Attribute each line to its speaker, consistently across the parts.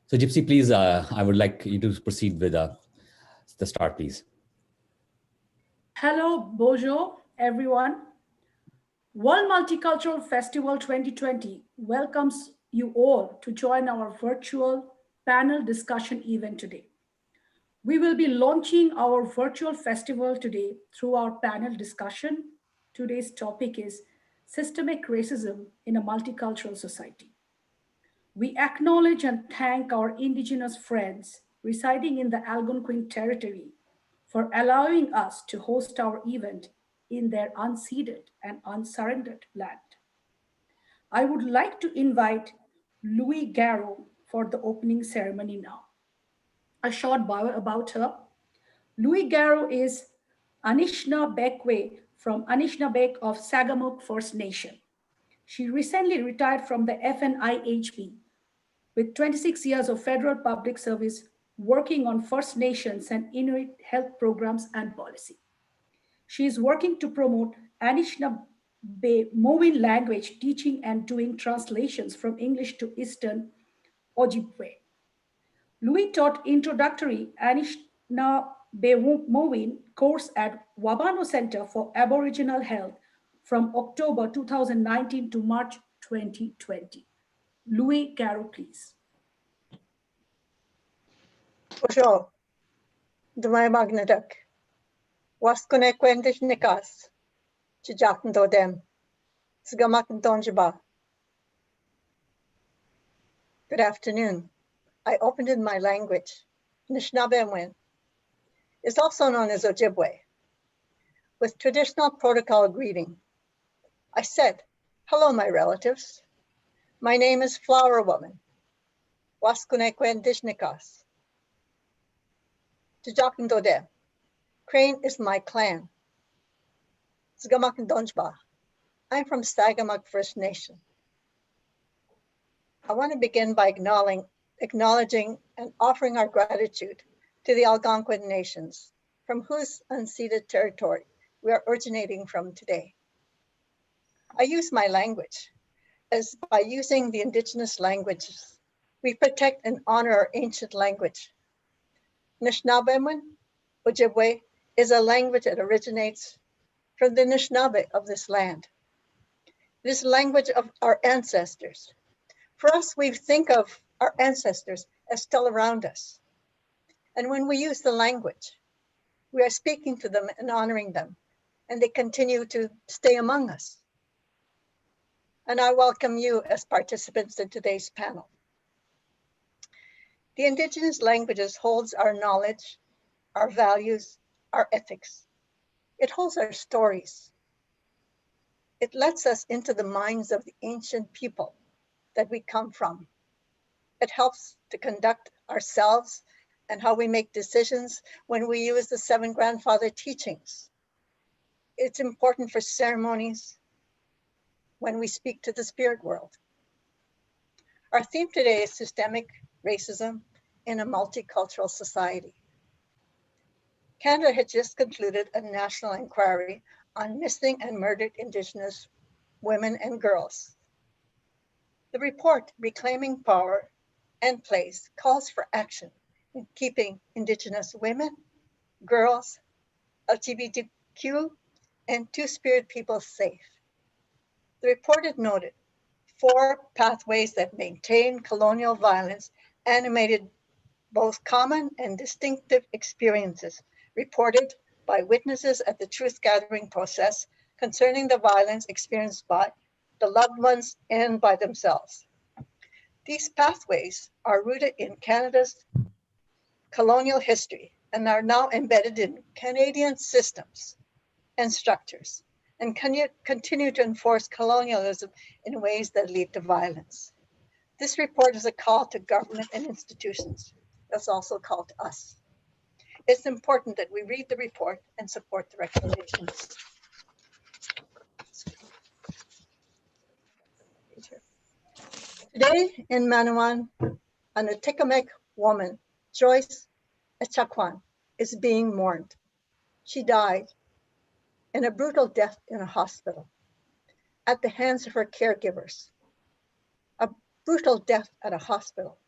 Speaker 1: So Gypsy, please, I would like you to proceed with the start, please.
Speaker 2: Hello, bonjour, everyone. World Multicultural Festival 2020 welcomes you all to join our virtual panel discussion event today. We will be launching our virtual festival today through our panel discussion. Today's topic is systemic racism in a multicultural society. We acknowledge and thank our Indigenous friends residing in the Algonquin territory for allowing us to host our event in their unceded and unsurrendered land. I would like to invite Louis Garreau for the opening ceremony now. A short bio about her. Louis Garreau is Anishinaabeg from Anishinaabeg of Sagamok First Nation. She recently retired from the FNIHP with 26 years of federal public service working on First Nations and Inuit health programs and policy. She is working to promote Anishinaabe language teaching and doing translations from English to Eastern Ojibwe. Louis taught introductory Anishinaabe course at Wabano Center for Aboriginal Health from October 2019 to March 2020. Louis Garreau, please.
Speaker 3: Bonjour, Dwai Magnadak, Waskune Quendish Nikas, Chijakan Dodem, Sgamakan Donjaba. Good afternoon. I opened in my language, Anishinaabe is also known as Ojibwe, with traditional protocol greeting. I said, hello, my relatives. My name is Flower Woman, Waskune Quendish Nikas. Dode. Crane is my clan. Sgamakandonjba. I'm from Sagamok First Nation. I want to begin by acknowledging and offering our gratitude to the Algonquin nations, from whose unceded territory we are originating from today. I use my language as by using the indigenous languages, we protect and honor our ancient language. Anishinaabe, Ojibwe, is a language that originates from the Anishinaabe of this land. It is the language of our ancestors. For us, we think of our ancestors as still around us. And when we use the language, we are speaking to them and honoring them, and they continue to stay among us. And I welcome you as participants in today's panel. The indigenous languages holds our knowledge, our values, our ethics. It holds our stories. It lets us into the minds of the ancient people that we come from. It helps to conduct ourselves and how we make decisions when we use the 7 grandfather teachings. It's important for ceremonies when we speak to the spirit world. Our theme today is systemic racism in a multicultural society. Canada had just concluded a national inquiry on missing and murdered Indigenous women and girls. The report, Reclaiming Power and Place, calls for action in keeping Indigenous women, girls, LGBTQ, and Two-Spirit people safe. The report had noted 4 pathways that maintain colonial violence, animated both common and distinctive experiences reported by witnesses at the truth-gathering process concerning the violence experienced by the loved ones and by themselves. These pathways are rooted in Canada's colonial history and are now embedded in Canadian systems and structures, and continue to enforce colonialism in ways that lead to violence. This report is a call to government and institutions. It's also a call to us. It's important that we read the report and support the recommendations. Today in Manawan, an Atikamekw woman, Joyce Echaquan, is being mourned. She died in a brutal death in a hospital at the hands of her caregivers. A brutal death at a hospital.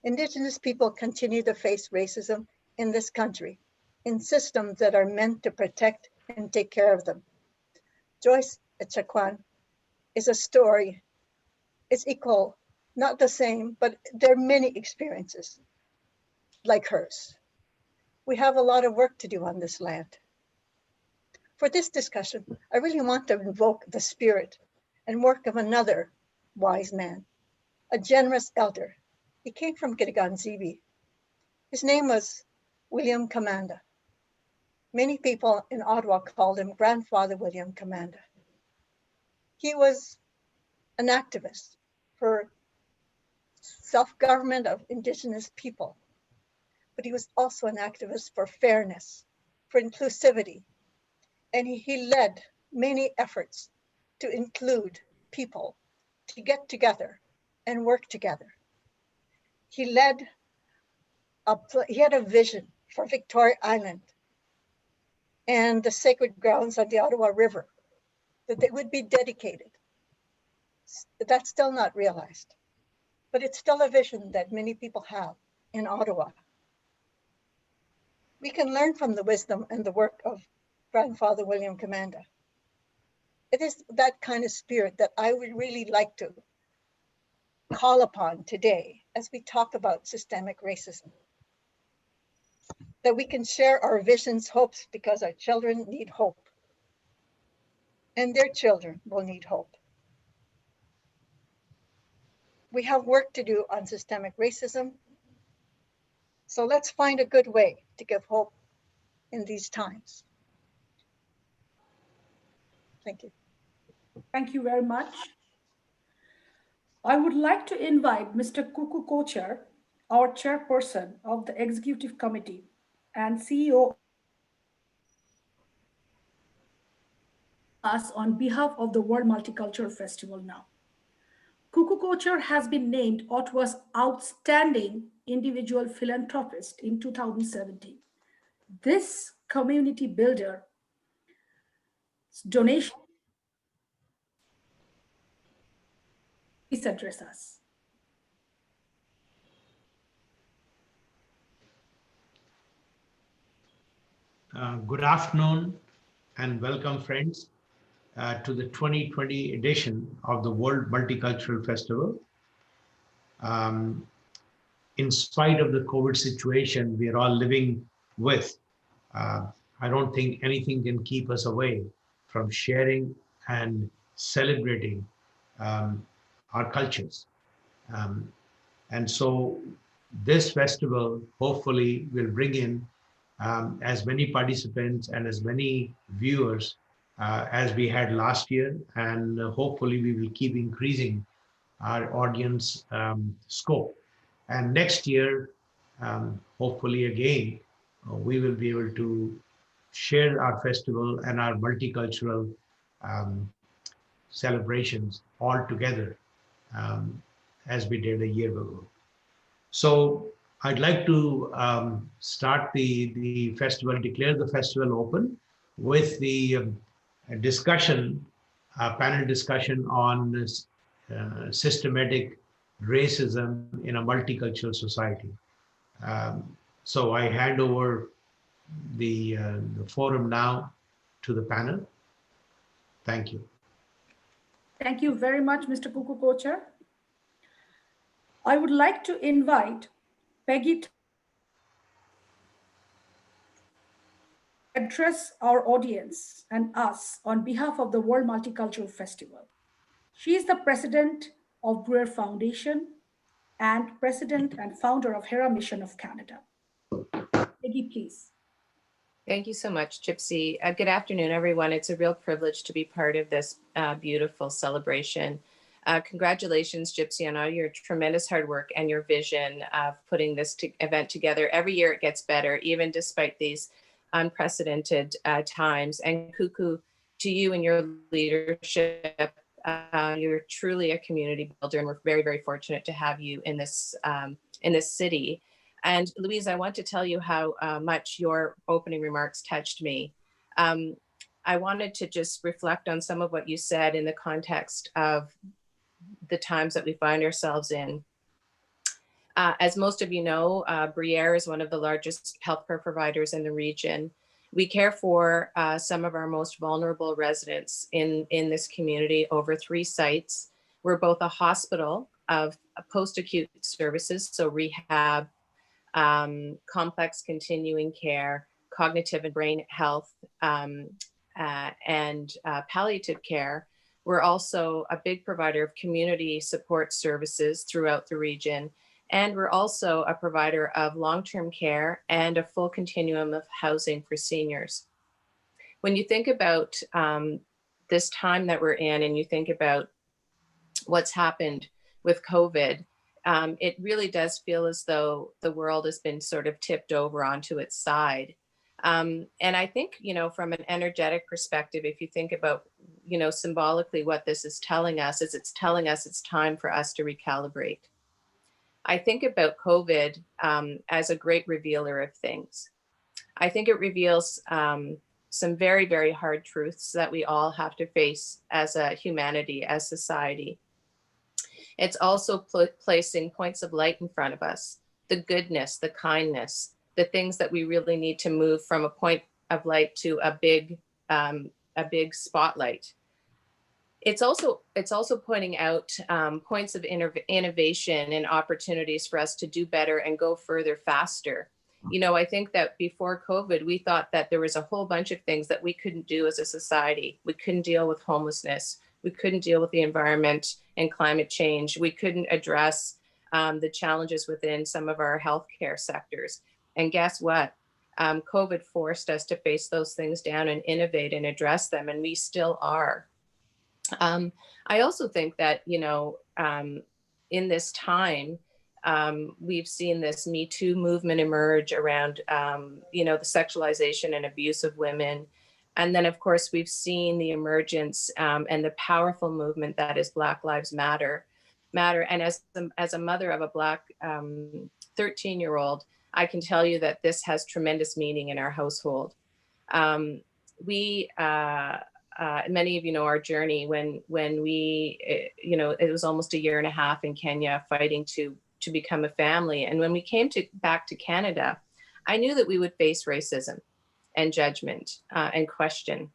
Speaker 3: Indigenous people continue to face racism in this country in systems that are meant to protect and take care of them. Joyce Echaquan is a story. It's equal, not the same, but there are many experiences like hers. We have a lot of work to do on this land. For this discussion, I really want to invoke the spirit and work of another wise man, a generous elder. He came from Kitigan-Zibi. His name was William Commanda. Many people in Ottawa called him Grandfather William Commanda. He was an activist for self-government of Indigenous people, but he was also an activist for fairness, for inclusivity, and he led many efforts to include people, to get together and work together. He had a vision for Victoria Island and the sacred grounds on the Ottawa River, that they would be dedicated. That's still not realized, but it's still a vision that many people have in Ottawa. We can learn from the wisdom and the work of Grandfather William Commanda. It is that kind of spirit that I would really like to call upon today as we talk about systemic racism. That we can share our visions, hopes, because our children need hope. And their children will need hope. We have work to do on systemic racism. So let's find a good way to give hope in these times. Thank you.
Speaker 2: Thank you very much. I would like to invite Mr. Kuku Kocher, our chairperson of the Executive Committee and CEO, us on behalf of the World Multicultural Festival now. Kuku Kocher has been named Ottawa's Outstanding Individual Philanthropist in 2017. This community builder donation, please address us.
Speaker 4: Good afternoon and welcome, friends, to the 2020 edition of the World Multicultural Festival. In spite of the COVID situation we are all living with, I don't think anything can keep us away from sharing and celebrating our cultures. And so this festival hopefully will bring in as many participants and as many viewers as we had last year, and hopefully we will keep increasing our audience scope. And next year, hopefully again, we will be able to share our festival and our multicultural celebrations all together as we did a year ago. So I'd like to start the festival, declare the festival open with the discussion, panel discussion on systematic racism in a multicultural society. So I hand over the forum now to the panel. Thank you.
Speaker 2: Thank you very much, Mr. Kuku Kocher. I would like to invite Peggy to address our audience and us on behalf of the World Multicultural Festival. She is the president of Brewer Foundation and president and founder of Hera Mission of Canada. Peggy, please.
Speaker 5: Thank you so much, Gypsy. Good afternoon, everyone. It's a real privilege to be part of this beautiful celebration. Congratulations, Gypsy, on all your tremendous hard work and your vision of putting this event together. Every year it gets better, even despite these unprecedented times. And Kuku, to you and your leadership, you're truly a community builder, and we're very, very fortunate to have you in this city. And Louise, I want to tell you how much your opening remarks touched me. I wanted to just reflect on some of what you said in the context of the times that we find ourselves in. As most of you know, Briere is one of the largest healthcare providers in the region. We care for some of our most vulnerable residents in this community over 3 sites. We're both a hospital of post-acute services, so rehab, complex continuing care, cognitive and brain health, and palliative care. We're also a big provider of community support services throughout the region. And we're also a provider of long-term care and a full continuum of housing for seniors. When you think about this time that we're in and you think about what's happened with COVID, it really does feel as though the world has been sort of tipped over onto its side. And I think, from an energetic perspective, if you think about, symbolically what this is telling us, is it's telling us it's time for us to recalibrate. I think about COVID as a great revealer of things. I think it reveals some very, very hard truths that we all have to face as a humanity, as society. It's also placing points of light in front of us, the goodness, the kindness, the things that we really need to move from a point of light to a big spotlight. It's also pointing out points of innovation and opportunities for us to do better and go further faster. I think that before COVID, we thought that there was a whole bunch of things that we couldn't do as a society. We couldn't deal with homelessness. We couldn't deal with the environment and climate change. We couldn't address the challenges within some of our healthcare sectors. And guess what? COVID forced us to face those things down and innovate and address them, and we still are. I also think that, in this time, we've seen this Me Too movement emerge around, the sexualization and abuse of women. And then, of course, we've seen the emergence and the powerful movement that is Black Lives Matter. And as a mother of a Black 13-year-old, I can tell you that this has tremendous meaning in our household. Many of you know our journey when we, it was almost 1.5 years in Kenya fighting to become a family. And when we came back to Canada, I knew that we would face racism and judgment and question.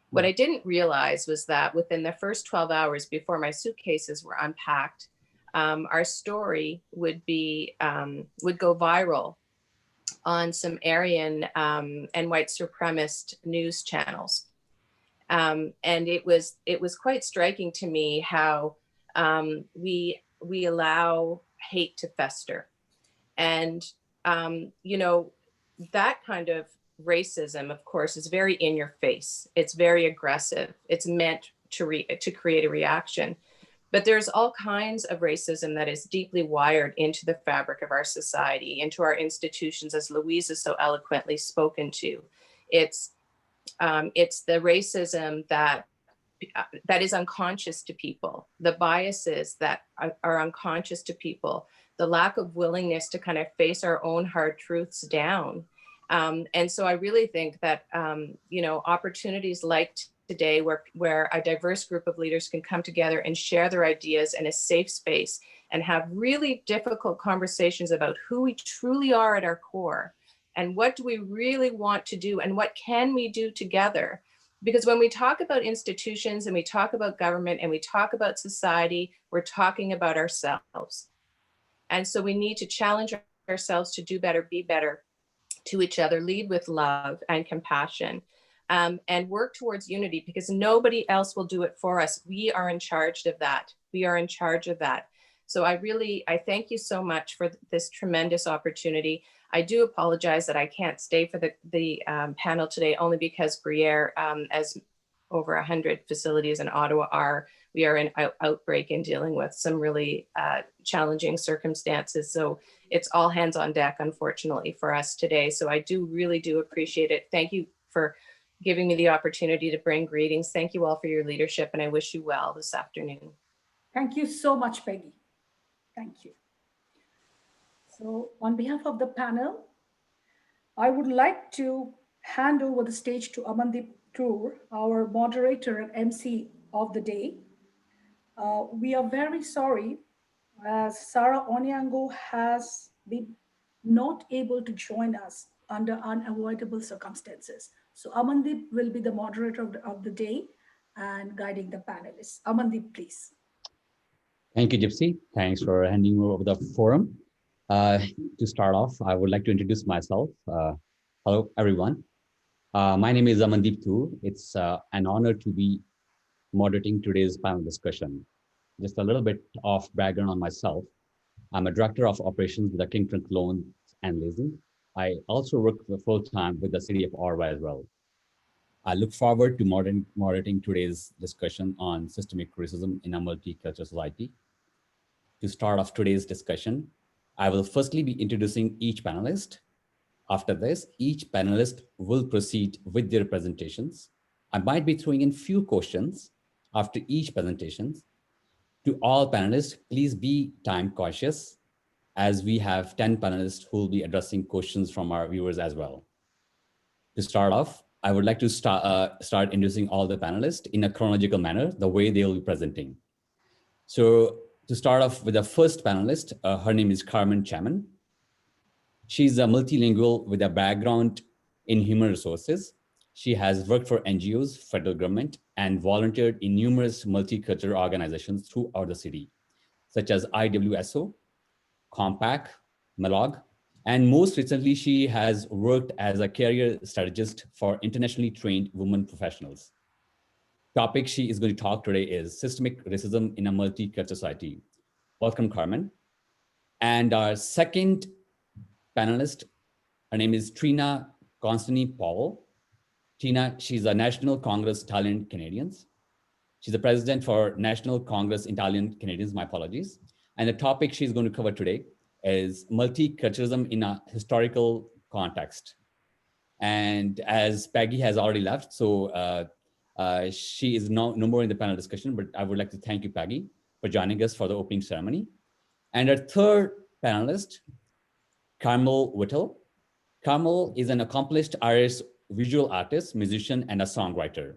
Speaker 5: What I didn't realize was that within the first 12 hours before my suitcases were unpacked, our story would go viral on some Aryan and white supremacist news channels. And it was quite striking to me how we allow hate to fester. And, that kind of racism, of course, is very in your face. It's very aggressive. It's meant to create a reaction. But there's all kinds of racism that is deeply wired into the fabric of our society, into our institutions, as Louise has so eloquently spoken to. It's the racism that is unconscious to people, the biases that are unconscious to people, the lack of willingness to kind of face our own hard truths down. And so I really think that, opportunities like today where a diverse group of leaders can come together and share their ideas in a safe space and have really difficult conversations about who we truly are at our core and what do we really want to do and what can we do together. Because when we talk about institutions and we talk about government and we talk about society, we're talking about ourselves. And so we need to challenge ourselves to do better, be better to each other, lead with love and compassion, and work towards unity, because nobody else will do it for us. We are in charge of that. We are in charge of that. So I thank you so much for this tremendous opportunity. I do apologize that I can't stay for the panel today, only because Briere, as over 100 facilities in Ottawa we are in outbreak and dealing with some really challenging circumstances. So it's all hands on deck, unfortunately, for us today. So I really do appreciate it. Thank you for giving me the opportunity to bring greetings. Thank you all for your leadership, and I wish you well this afternoon.
Speaker 2: Thank you so much, Peggy. Thank you. So on behalf of the panel, I would like to hand over the stage to Amandeep Toor, our moderator and MC of the day. We are very sorry as Sarah Onyango has been not able to join us under unavoidable circumstances. So Amandeep will be the moderator of the day and guiding the panelists. Amandeep, please.
Speaker 1: Thank you, Gypsy. Thanks for handing over the forum. Uh, to start off, I would like to introduce myself. Hello, everyone. My name is Amandeep Tu. It's an honor to be moderating today's panel discussion. Just a little bit of background on myself. I'm a director of operations with the King Trunk Loans and Leasing. I also work full-time with the city of Orwa as well. I look forward to moderating today's discussion on systemic racism in a multicultural society. To start off today's discussion, I will firstly be introducing each panelist. After this, each panelist will proceed with their presentations. I might be throwing in few questions after each presentation. To all panelists, please be time cautious as we have 10 panelists who will be addressing questions from our viewers as well. To start off, I would like to start introducing all the panelists in a chronological manner, the way they will be presenting. So to start off with the first panelist, her name is Carmen Chaman. She's a multilingual with a background in human resources. She has worked for NGOs, federal government, and volunteered in numerous multicultural organizations throughout the city, such as IWSO, Compact, Malog, and most recently, she has worked as a career strategist for internationally trained women professionals. Topic she is going to talk today is systemic racism in a multicultural society. Welcome, Carmen. And our second panelist, her name is Trina Constantini Powell. Trina, she's a National Congress Italian Canadians. She's the president for National Congress Italian Canadians, my apologies. And the topic she's going to cover today is multiculturalism in a historical context. And as Peggy has already left, so she is no more in the panel discussion, but I would like to thank you, Peggy, for joining us for the opening ceremony. And our third panelist, Carmel Whittle. Carmel is an accomplished Irish visual artist, musician, and a songwriter,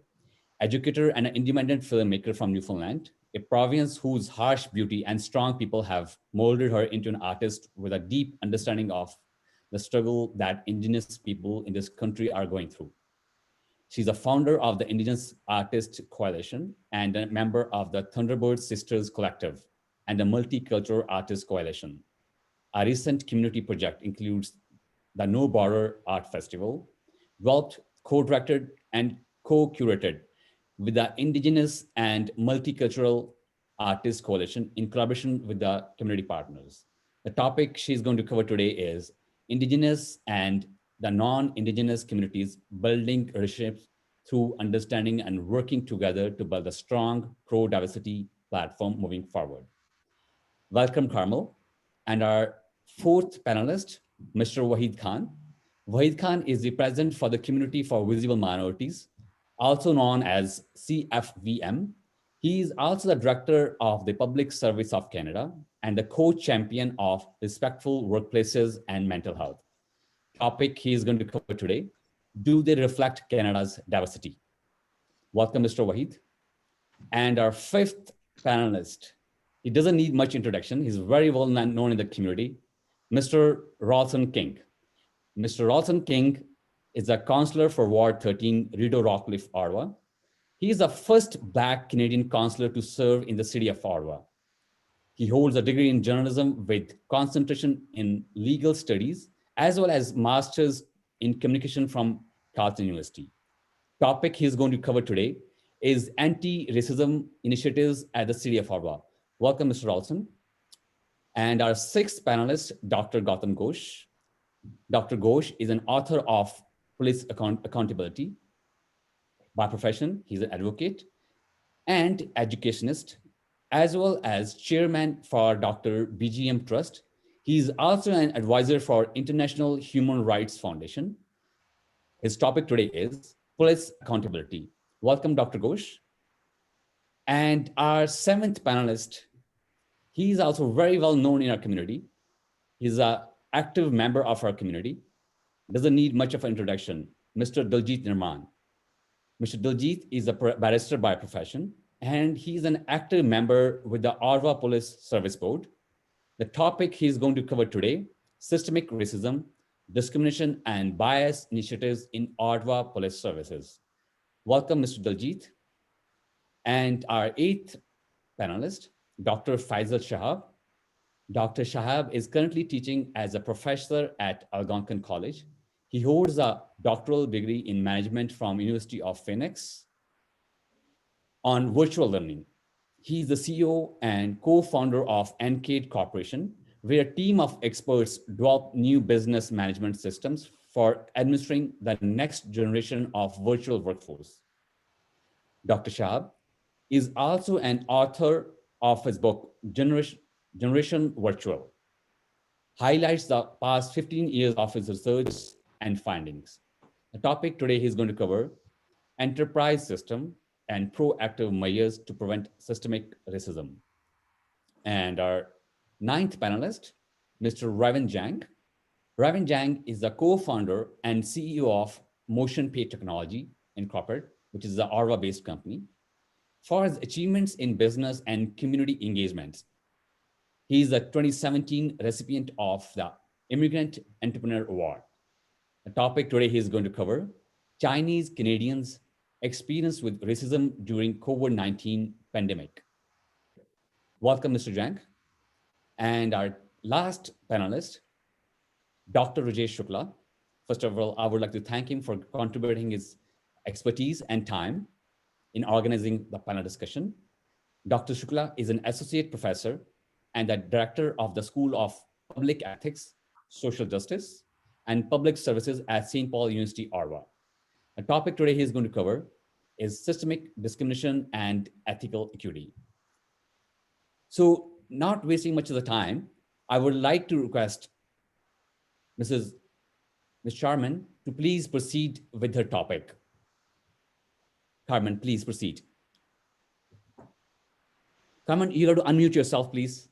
Speaker 1: educator, and an independent filmmaker from Newfoundland, a province whose harsh beauty and strong people have molded her into an artist with a deep understanding of the struggle that Indigenous people in this country are going through. She's a founder of the Indigenous Artists Coalition and a member of the Thunderbird Sisters Collective and the Multicultural Artists Coalition. A recent community project includes the No Border Art Festival, developed, co-directed, and co-curated with the Indigenous and Multicultural Artists Coalition in collaboration with the community partners. The topic she's going to cover today is Indigenous and the non-Indigenous communities building relationships through understanding and working together to build a strong pro-diversity platform moving forward. Welcome, Carmel. And our fourth panelist, Mr. Wahid Khan. Wahid Khan is the president for the Community for Visible Minorities, also known as CFVM. He is also the director of the Public Service of Canada and the co-champion of respectful workplaces and mental health. Topic he is going to cover today, do they reflect Canada's diversity? Welcome, Mr. Wahid. And our fifth panelist, he doesn't need much introduction. He's very well known in the community, Mr. Ralston King. Mr. Ralston King is a counselor for Ward 13, Rideau Rockcliffe, Ottawa. He is the first Black Canadian counselor to serve in the city of Ottawa. He holds a degree in journalism with concentration in legal studies, as well as master's in communication from Carleton University. Topic he's going to cover today is anti-racism initiatives at the city of Ottawa. Welcome, Mr. Ralston. And our sixth panelist, Dr. Gautam Ghosh. Dr. Ghosh is an author of Police Accountability. By profession, he's an advocate and educationist, as well as chairman for Dr. BGM Trust. He's also an advisor for International Human Rights Foundation. His topic today is police accountability. Welcome, Dr. Ghosh. And our seventh panelist, he's also very well known in our community. He's an active member of our community. Doesn't need much of an introduction, Mr. Diljit Nirman. Mr. Diljit is a barrister by profession, and he's an active member with the Ottawa Police Service Board The topic he's going to cover today, systemic racism, discrimination, and bias initiatives in Ottawa Police Services. Welcome, Mr. Daljit. And our eighth panelist, Dr. Faisal Shahab. Dr. Shahab is currently teaching as a professor at Algonquin College. He holds a doctoral degree in management from University of Phoenix on virtual learning. He is the CEO and co-founder of NCADE Corporation, where a team of experts develop new business management systems for administering the next generation of virtual workforce. Dr. Shahab is also an author of his book, Generation Virtual, highlights the past 15 years of his research and findings. The topic today he's going to cover, enterprise system and proactive measures to prevent systemic racism. And our ninth panelist, Mr. Raven Jang. Raven Jang is the co-founder and CEO of Motion Pay Technology Incorporated, which is the Ottawa-based company. For his achievements in business and community engagements, he is the 2017 recipient of the Immigrant Entrepreneur Award. The topic today he is going to cover, Chinese Canadians' experience with racism during COVID-19 pandemic. Welcome, Mr. Jang. And our last panelist, Dr. Rajesh Shukla. First of all, I would like to thank him for contributing his expertise and time in organizing the panel discussion. Dr. Shukla is an associate professor and the director of the School of Public Ethics, Social Justice, and Public Services at St. Paul University, Ottawa. The topic today he is going to cover is systemic discrimination and ethical equity. So, not wasting much of the time, I would like to request Ms. Charman to please proceed with her topic. Carmen, please proceed. Carmen, you have to unmute yourself, please.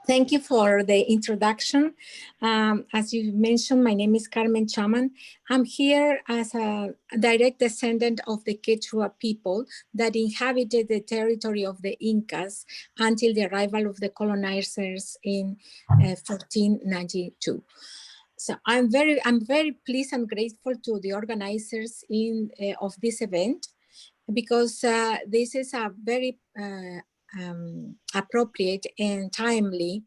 Speaker 6: Thank you for the introduction. As you mentioned, my name is Carmen Chaman. I'm here as a direct descendant of the Quechua people that inhabited the territory of the Incas until the arrival of the colonizers in 1492. So I'm very pleased and grateful to the organizers of this event, because this is a very appropriate and timely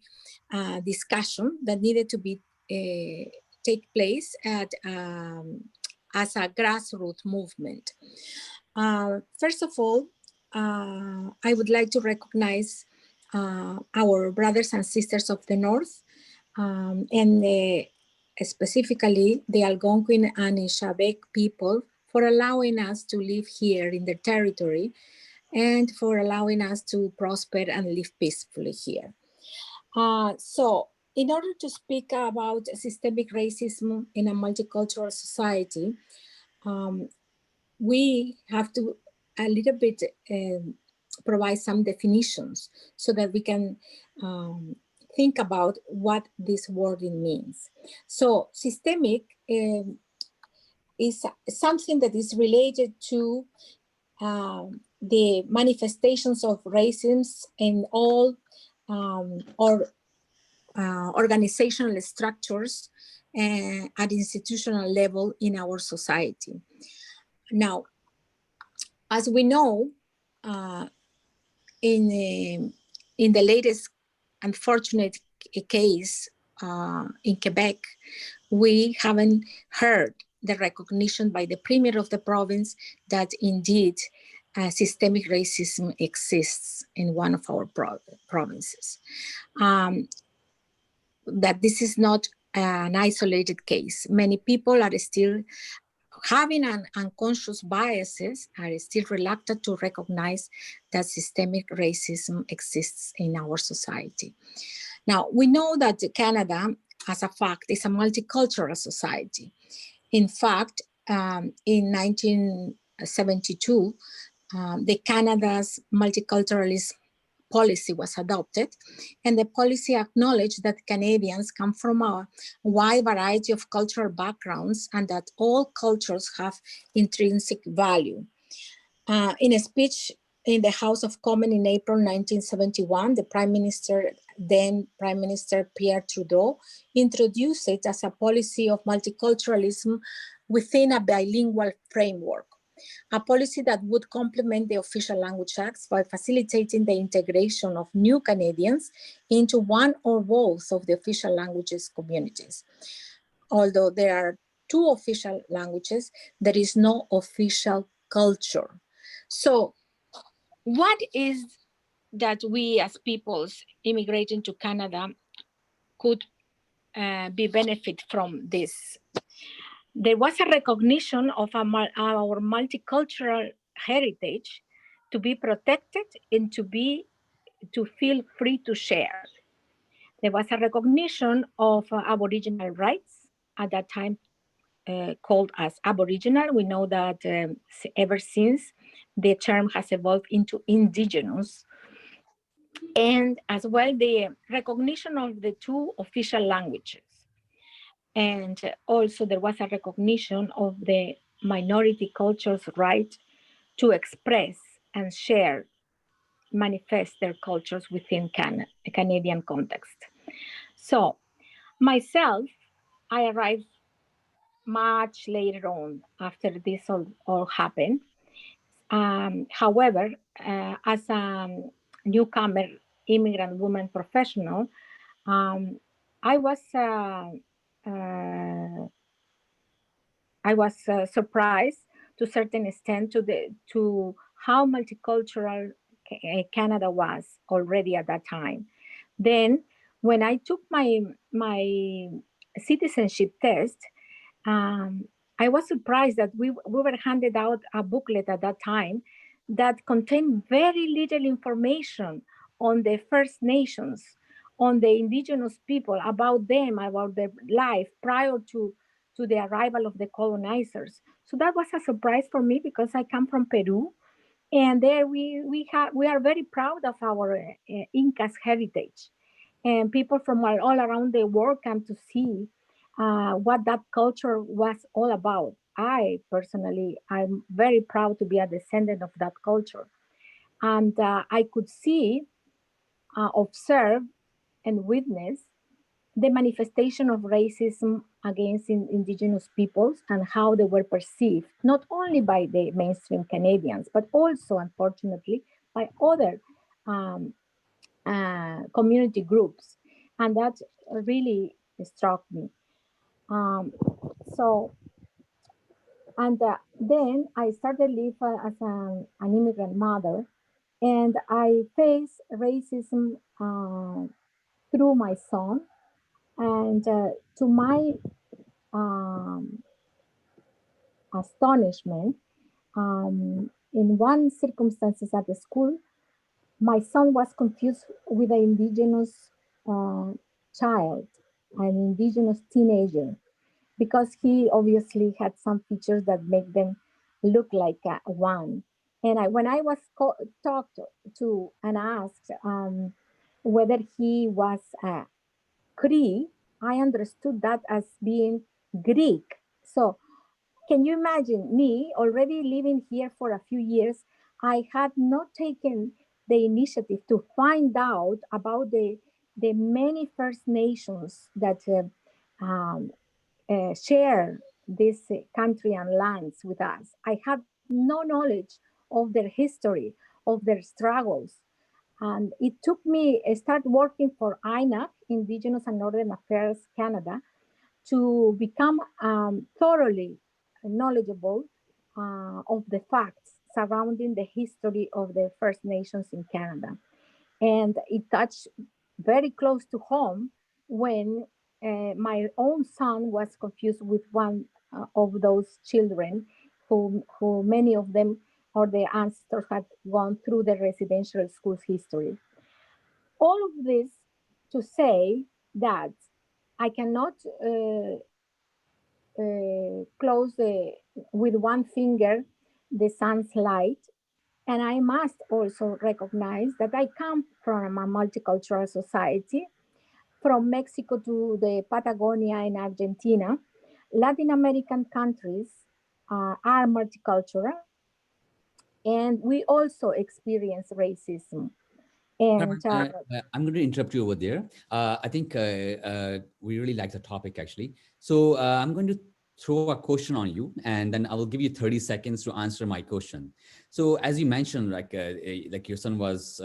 Speaker 6: discussion that needed to be take place at as a grassroots movement. First of all, I would like to recognize our brothers and sisters of the North, and specifically the Algonquin and Isabek people, for allowing us to live here in the territory and for allowing us to prosper and live peacefully here. So in order to speak about systemic racism in a multicultural society, we have to a little bit provide some definitions so that we can think about what this wording means. So systemic is something that is related to the manifestations of racism in all organizational structures at institutional level in our society. Now, as we know, in the latest unfortunate case in Quebec, we haven't heard the recognition by the premier of the province that indeed systemic racism exists in one of our provinces. That this is not an isolated case. Many people are still having an unconscious biases, are still reluctant to recognize that systemic racism exists in our society. Now, we know that Canada, as a fact, is a multicultural society. In fact, in 1972, the Canada's multiculturalism policy was adopted, and the policy acknowledged that Canadians come from a wide variety of cultural backgrounds and that all cultures have intrinsic value. In a speech in the House of Commons in April 1971, the then Prime Minister Pierre Trudeau, introduced it as a policy of multiculturalism within a bilingual framework, a policy that would complement the official language acts by facilitating the integration of new Canadians into one or both of the official languages communities. Although there are two official languages, there is no official culture. So what is that we as peoples immigrating to Canada could be benefit from this? There was a recognition of our multicultural heritage to be protected and to feel free to share. There was a recognition of Aboriginal rights at that time, called as Aboriginal. We know that ever since the term has evolved into Indigenous. And as well, the recognition of the two official languages. And also there was a recognition of the minority culture's right to express and share, manifest their cultures within a Canadian context. So myself, I arrived much later on after this all happened. However, as a newcomer immigrant woman professional, I was surprised to a certain extent to how multicultural Canada was already at that time. Then, when I took my citizenship test, I was surprised that we were handed out a booklet at that time that contained very little information on the First Nations, on the Indigenous people, about them, about their life prior to the arrival of the colonizers. So that was a surprise for me because I come from Peru, and there we are very proud of our Incas heritage, and people from all around the world come to see what that culture was all about. I personally, I'm very proud to be a descendant of that culture, and I could see, observe, and witness the manifestation of racism against Indigenous peoples and how they were perceived, not only by the mainstream Canadians, but also, unfortunately, by other community groups. And that really struck me. Then I started live as an immigrant mother, and I faced racism through my son. And to my astonishment, in one circumstances at the school, my son was confused with an Indigenous child, an Indigenous teenager, because he obviously had some features that make them look like one. And when I was talked to and asked whether he was Cree, I understood that as being Greek. So can you imagine me already living here for a few years? I had not taken the initiative to find out about the many First Nations that share this country and lands with us. I had no knowledge of their history, of their struggles. And it took me, I started working for INAC, Indigenous and Northern Affairs Canada, to become thoroughly knowledgeable of the facts surrounding the history of the First Nations in Canada. And it touched very close to home when my own son was confused with one of those children who many of them or their ancestors had gone through the residential school's history. All of this to say that I cannot close with one finger the sun's light. And I must also recognize that I come from a multicultural society, from Mexico to the Patagonia in Argentina. Latin American countries are multicultural. And we also experience racism. And
Speaker 1: Carmen, I'm going to interrupt you over there. I think we really like the topic actually. So I'm going to throw a question on you, and then I will give you 30 seconds to answer my question. So as you mentioned, like your son was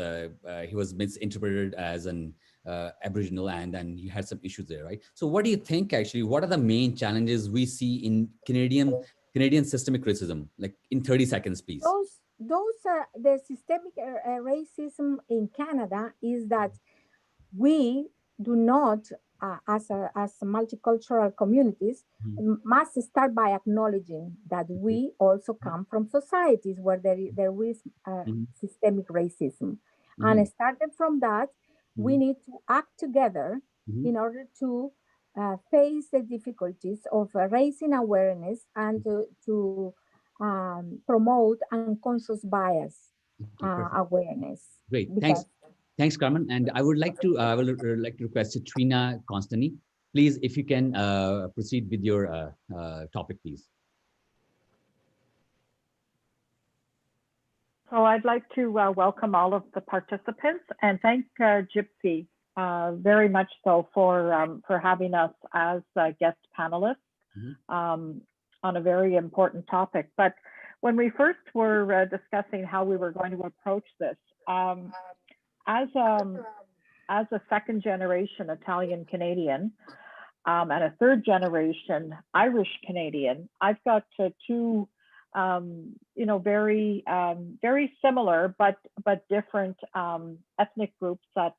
Speaker 1: he was misinterpreted as an Aboriginal, and then you had some issues there, right? So what do you think actually? What are the main challenges we see in Canadian systemic racism? Like in 30 seconds, please.
Speaker 6: those the systemic racism in Canada is that we do not, as multicultural communities, must start by acknowledging that we also come from societies where there is
Speaker 1: Mhm.
Speaker 6: systemic racism. And
Speaker 1: Mhm.
Speaker 6: starting from that, we
Speaker 1: Mhm.
Speaker 6: need to act together
Speaker 1: Mhm.
Speaker 6: in order to face the difficulties of raising awareness and to promote unconscious bias
Speaker 1: Okay, perfect.
Speaker 6: awareness.
Speaker 1: Great. Thanks.
Speaker 6: Because
Speaker 1: Thanks, Carmen. And I will like to request Trina Constantini. Please, if you can proceed with your topic, please.
Speaker 7: So I'd like to welcome all of the participants and thank Gypsy very much so for having us as guest panelists on a very important topic. But when we first were discussing how we were going to approach this, as a second generation Italian Canadian and a third generation Irish Canadian, I've got two very similar but different ethnic groups that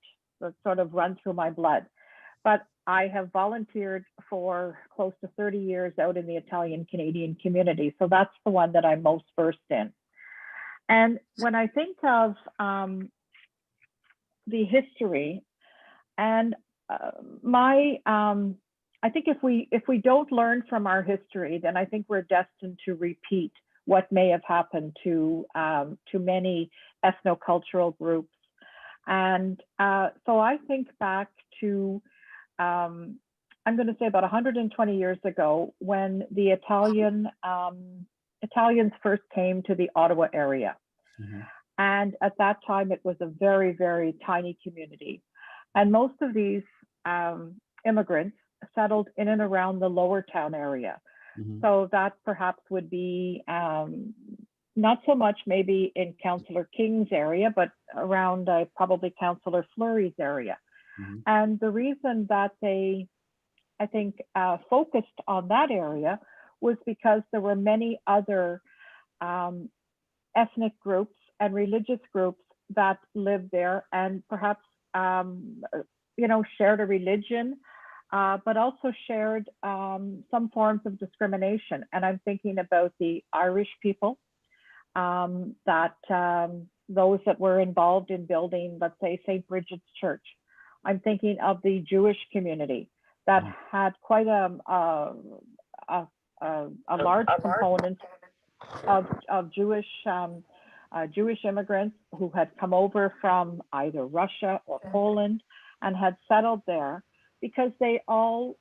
Speaker 7: sort of run through my blood. But I have volunteered for close to 30 years out in the Italian Canadian community. So that's the one that I'm most versed in. And when I think of the history and I think if we don't learn from our history, then I think we're destined to repeat what may have happened to many ethnocultural groups. And so I think back to I'm going to say about 120 years ago when the Italians first came to the Ottawa area. And at that time, it was a very, very tiny community. And most of these immigrants settled in and around the Lower Town area. So that perhaps would be not so much maybe in Councillor King's area, but around probably Councillor Fleury's area. And the reason that they, I think, focused on that area was because there were many other ethnic groups and religious groups that lived there and perhaps shared a religion, but also shared some forms of discrimination. And I'm thinking about the Irish people, that those that were involved in building, let's say, St. Bridget's Church. I'm thinking of the Jewish community that had quite a large component of Jewish immigrants who had come over from either Russia or Poland and had settled there because they were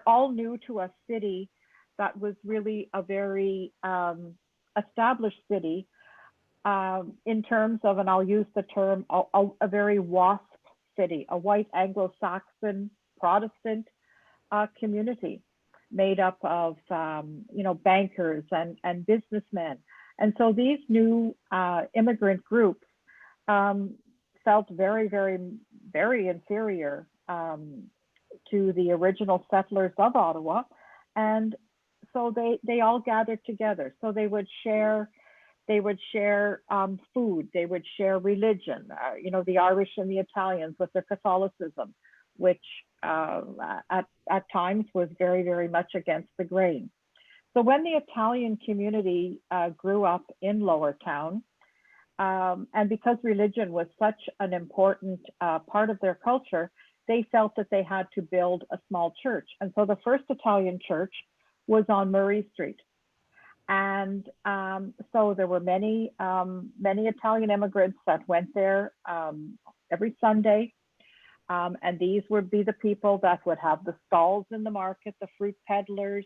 Speaker 7: all new to a city that was really a very established city in terms of, and I'll use the term, a very WASP city, a white Anglo-Saxon Protestant community made up of bankers and businessmen. And so these new immigrant groups felt very, very, very inferior to the original settlers of Ottawa. And so they all gathered together. So they would share food, they would share religion, the Irish and the Italians with their Catholicism, which at times was very, very much against the grain. So when the Italian community grew up in Lower Town, and because religion was such an important part of their culture, they felt that they had to build a small church. And so the first Italian church was on Murray Street. And so there were many Italian immigrants that went there every Sunday. And these would be the people that would have the stalls in the market, the fruit peddlers,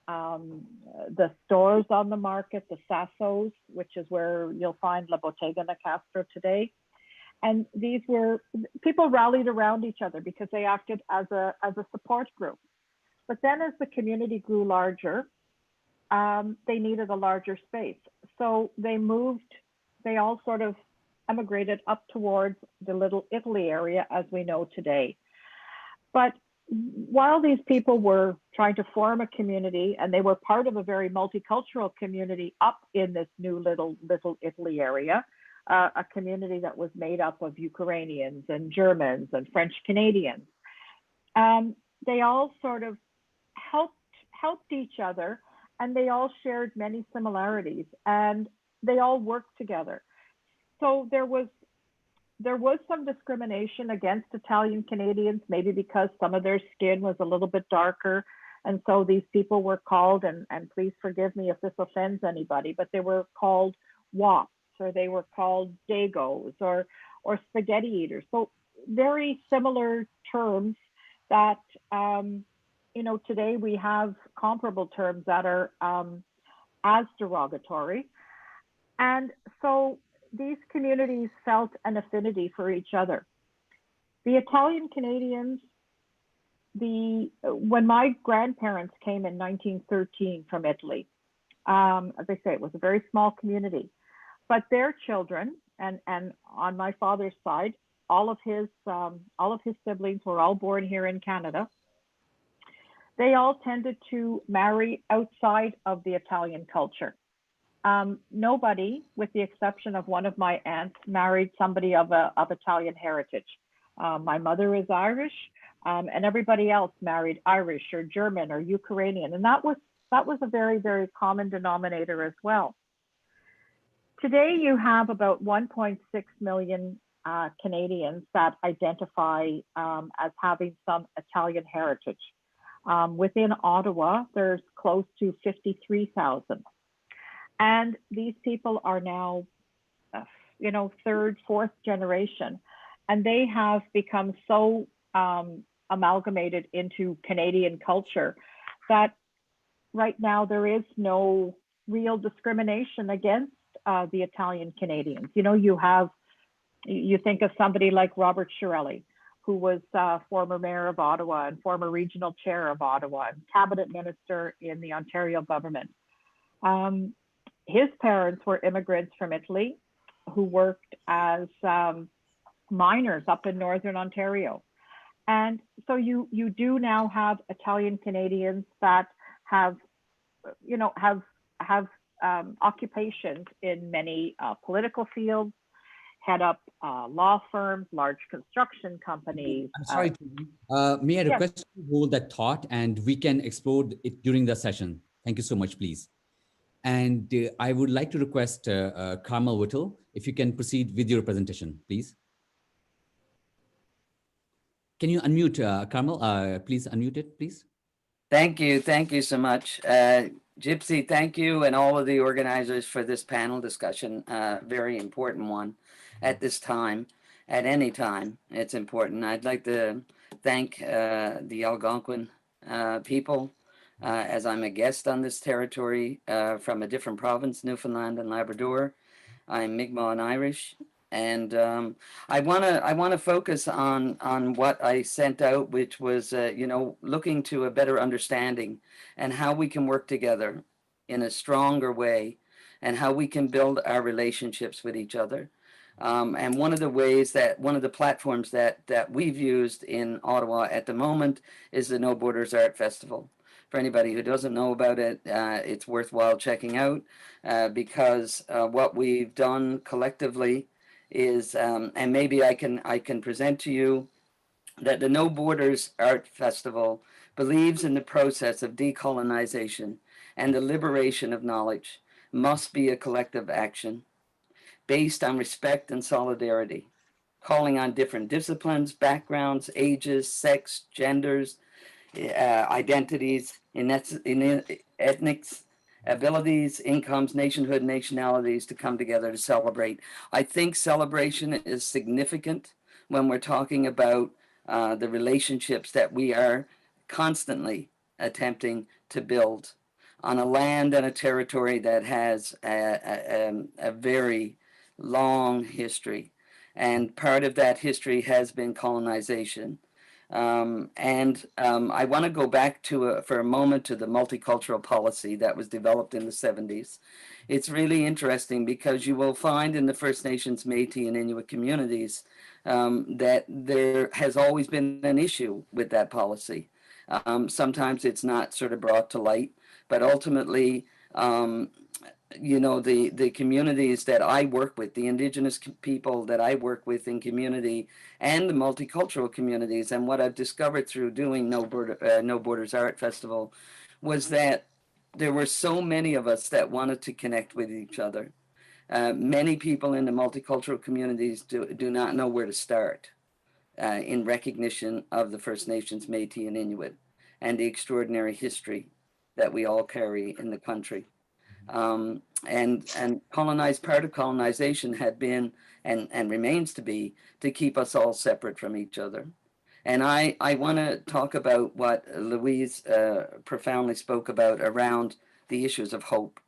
Speaker 7: the stores on the market, the Sassos, which is where you'll find La Bottega de Castro today. And these were, people rallied around each other because they acted as a support group. But then as the community grew larger, they needed a larger space. So they all sort of emigrated up towards the Little Italy area as we know today. But while these people were trying to form a community, and they were part of a very multicultural community up in this new Little Italy area, a community that was made up of Ukrainians and Germans and French Canadians, they all sort of helped each other, and they all shared many similarities, and they all worked together. So there was some discrimination against Italian Canadians, maybe because some of their skin was a little bit darker. And so these people were called, and please forgive me if this offends anybody, but they were called wops, or they were called dagos, or spaghetti eaters. So very similar terms that, today we have comparable terms that are as derogatory. And so these communities felt an affinity for each other. The Italian Canadians, when my grandparents came in 1913 from Italy, as I say, it was a very small community, but their children, and on my father's side, all of his siblings were all born here in Canada. They all tended to marry outside of the Italian culture. Nobody, with the exception of one of my aunts, married somebody of Italian heritage. My mother is Irish, and everybody else married Irish or German or Ukrainian, and that was a very, very common denominator as well. Today, you have about 1.6 million Canadians that identify as having some Italian heritage. Within Ottawa, there's close to 53,000. And these people are now, third, fourth generation, and they have become so amalgamated into Canadian culture that right now there is no real discrimination against the Italian Canadians. You think of somebody like Robert Shirelli, who was former mayor of Ottawa and former regional chair of Ottawa and cabinet minister in the Ontario government. His parents were immigrants from Italy who worked as miners up in Northern Ontario. And so you do now have Italian Canadians that have occupations in many political fields, head up law firms, large construction companies.
Speaker 1: I'm sorry, may I request you to hold that thought, and we can explore it during the session. Thank you so much, please. And I would like to request Carmel Whittle, if you can proceed with your presentation, please. Can you unmute, Carmel? Please unmute it, please.
Speaker 8: Thank you so much. Gypsy, thank you, and all of the organizers for this panel discussion, very important one at this time, at any time, it's important. I'd like to thank the Algonquin people, as I'm a guest on this territory from a different province, Newfoundland and Labrador. I'm Mi'kmaq and Irish, and I wanna focus on what I sent out, which was looking to a better understanding and how we can work together in a stronger way, and how we can build our relationships with each other. And one of the platforms that we've used in Ottawa at the moment is the No Borders Art Festival. For anybody who doesn't know about it, it's worthwhile checking out because what we've done collectively is, and maybe I can present to you that the No Borders Art Festival believes in the process of decolonization and the liberation of knowledge must be a collective action based on respect and solidarity, calling on different disciplines, backgrounds, ages, sex, genders, identities, ethnics, abilities, incomes, nationhood, nationalities to come together to celebrate. I think celebration is significant when we're talking about the relationships that we are constantly attempting to build. on a land and a territory that has a very long history. And part of that history has been colonization. I want to go back to for a moment to the multicultural policy that was developed in the 70s. It's really interesting because you will find in the First Nations, Métis, and Inuit communities that there has always been an issue with that policy. Sometimes it's not sort of brought to light, but ultimately, you know, the communities that I work with, the indigenous people that I work with in community, and the multicultural communities, and what I've discovered through doing No Borders Art Festival was that there were so many of us that wanted to connect with each other. Many people in the multicultural communities do not know where to start in recognition of the First Nations, Métis, and Inuit, and the extraordinary history that we all carry in the country. And part of colonization had been and remains to be to keep us all separate from each other. And I want to talk about what Louise profoundly spoke about around the issues of hope.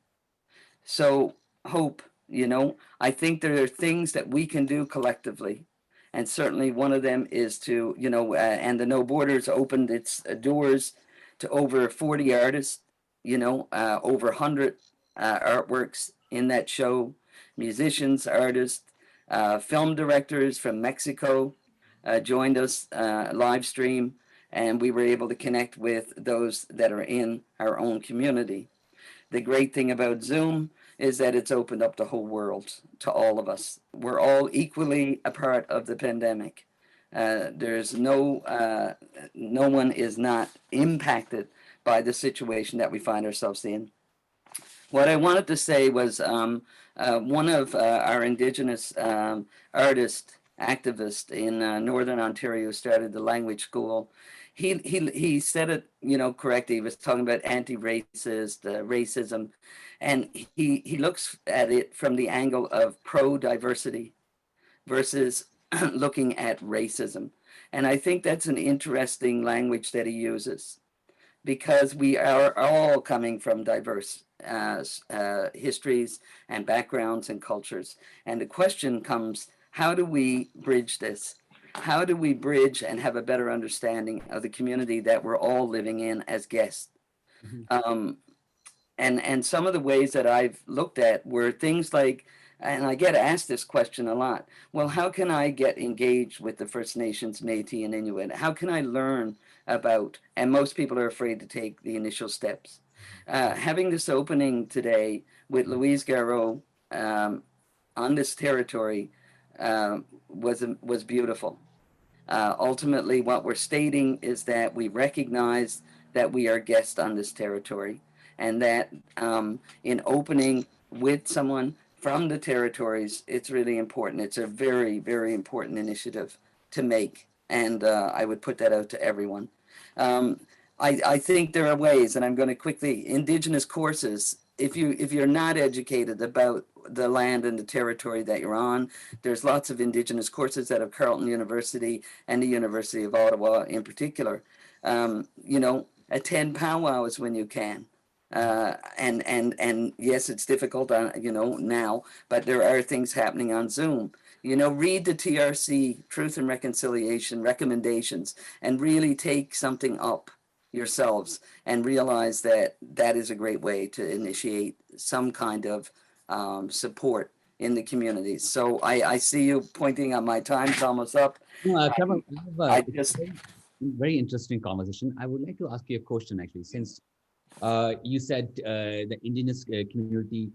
Speaker 8: So hope, you know, I think there are things that we can do collectively. And certainly one of them is to, you know, and the No Borders opened its doors to over 40 artists, you know, over 100 artworks in that show, musicians, artists, film directors from Mexico joined us live stream, and we were able to connect with those that are in our own community. The great thing about Zoom is that it's opened up the whole world to all of us. We're all equally a part of the pandemic. There's no one is not impacted by the situation that we find ourselves in. What I wanted to say was one of our Indigenous artist activists in Northern Ontario started the language school. He said it, you know, correctly. He was talking about anti-racist racism, and he looks at it from the angle of pro-diversity versus looking at racism. And I think that's an interesting language that he uses, because we are all coming from diverse histories and backgrounds and cultures. And the question comes, how do we bridge this? How do we bridge and have a better understanding of the community that we're all living in as guests? And some of the ways that I've looked at were things like, and I get asked this question a lot, well, how can I get engaged with the First Nations, Métis, and Inuit? How can I learn about, and most people are afraid to take the initial steps. Having this opening today with Louise Garreau on this territory was beautiful. Ultimately, what we're stating is that we recognize that we are guests on this territory, and that in opening with someone from the territories, it's really important. It's a very, very important initiative to make, and I would put that out to everyone. I think there are ways, and I'm going to quickly, Indigenous courses, if you're not educated about the land and the territory that you're on, there's lots of Indigenous courses out of Carleton University and the University of Ottawa in particular. You know, attend powwows when you can. And yes, it's difficult on, you know, now, but there are things happening on Zoom. You know, read the TRC, Truth and Reconciliation recommendations, and really take something up yourselves and realize that that is a great way to initiate some kind of support in the community. So I see you pointing on my time's almost up.
Speaker 1: No, Trevor,
Speaker 8: I just
Speaker 1: very interesting conversation. I would like to ask you a question, actually, since you said the Indigenous community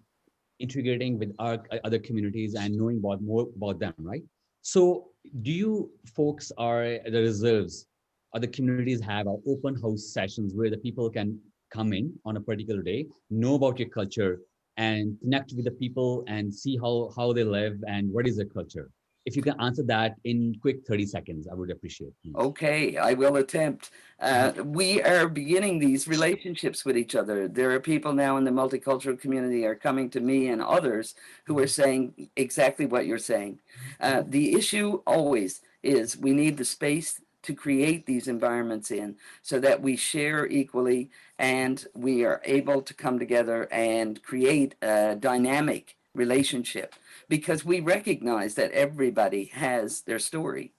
Speaker 1: integrating with our other communities and knowing more about them, right? So do you folks are the reserves or the communities have our open house sessions where the people can come in on a particular day, know about your culture, and connect with the people and see how they live and what is their culture? If you can answer that in quick 30 seconds, I would appreciate it.
Speaker 8: Okay, I will attempt. We are beginning these relationships with each other. There are people now in the multicultural community are coming to me and others who are saying exactly what you're saying. The issue always is we need the space to create these environments in so that we share equally and we are able to come together and create a dynamic relationship, because we recognize that everybody has their story.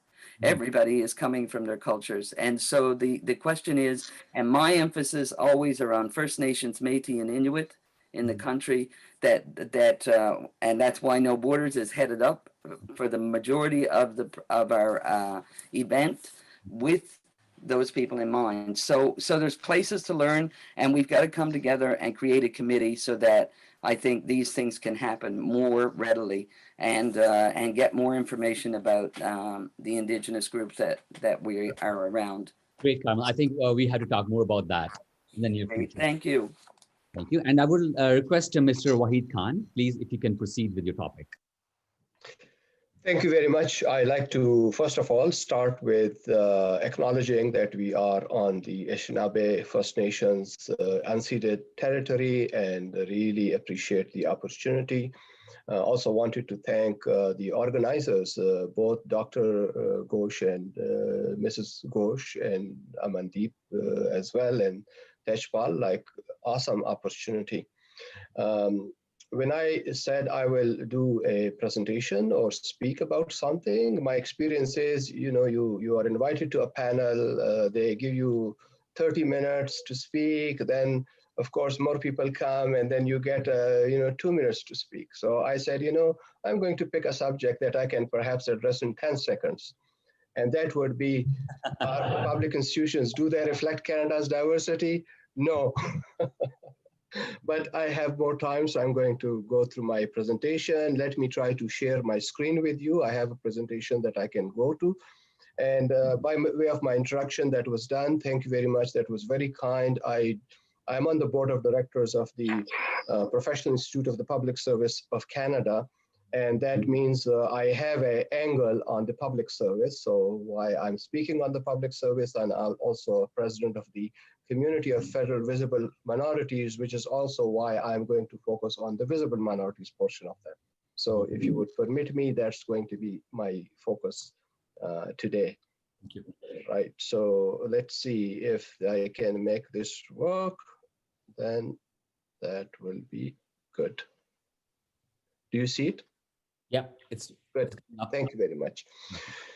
Speaker 8: Everybody is coming from their cultures. And so the question is, and my emphasis always around First Nations, Métis, and Inuit in the country, and that's why No Borders is headed up for the majority of our event with those people in mind. So there's places to learn, and we've got to come together and create a committee so that I think these things can happen more readily, and get more information about the Indigenous groups that we are around.
Speaker 1: Great, Carmel. I think we have to talk more about that in the near future.
Speaker 8: Thank you.
Speaker 1: Thank you. And I will request Mr. Wahid Khan, please, if you can proceed with your topic.
Speaker 9: Thank you very much. I'd like to, first of all, start with acknowledging that we are on the Anishinaabe First Nations unceded territory, and really appreciate the opportunity. Also wanted to thank the organizers, both Dr. Ghosh and Mrs. Ghosh, and Amandeep as well, and Tejpal, like awesome opportunity. When I said I will do a presentation or speak about something, my experience is, you are invited to a panel, they give you 30 minutes to speak, then of course more people come, and then you get 2 minutes to speak. So I said, I'm going to pick a subject that I can perhaps address in 10 seconds. And that would be, our public institutions, do they reflect Canada's diversity? No. But I have more time, so I'm going to go through my presentation. Let me try to share my screen with you. I have a presentation that I can go to. And by way of my introduction that was done, thank you very much. That was very kind. I'm on the board of directors of the Professional Institute of the Public Service of Canada. And that means I have an angle on the public service. So why I'm speaking on the public service, and I'm also president of the Community of Federal Visible Minorities, which is also why I'm going to focus on the visible minorities portion of that. So if you would permit me, that's going to be my focus today.
Speaker 1: Thank you.
Speaker 9: Right, so let's see if I can make this work, then that will be good. Do you see it?
Speaker 1: Yeah, it's
Speaker 9: good. Thank you very much.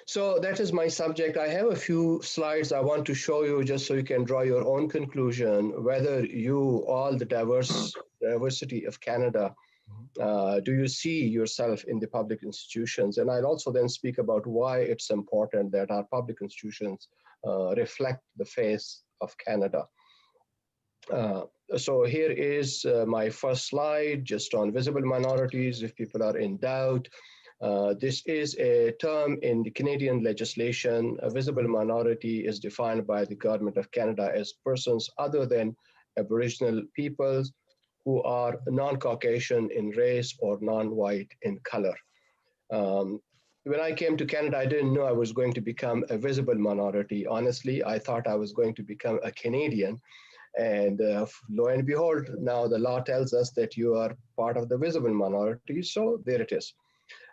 Speaker 9: So that is my subject. I have a few slides I want to show you just so you can draw your own conclusion, whether you, all the diversity of Canada, do you see yourself in the public institutions? And I'll also then speak about why it's important that our public institutions reflect the face of Canada. So here is my first slide, just on visible minorities, if people are in doubt. This is a term in the Canadian legislation. A visible minority is defined by the Government of Canada as persons other than Aboriginal peoples who are non-Caucasian in race or non-white in color. When I came to Canada, I didn't know I was going to become a visible minority. Honestly, I thought I was going to become a Canadian. And lo and behold, now the law tells us that you are part of the visible minority. So there it is.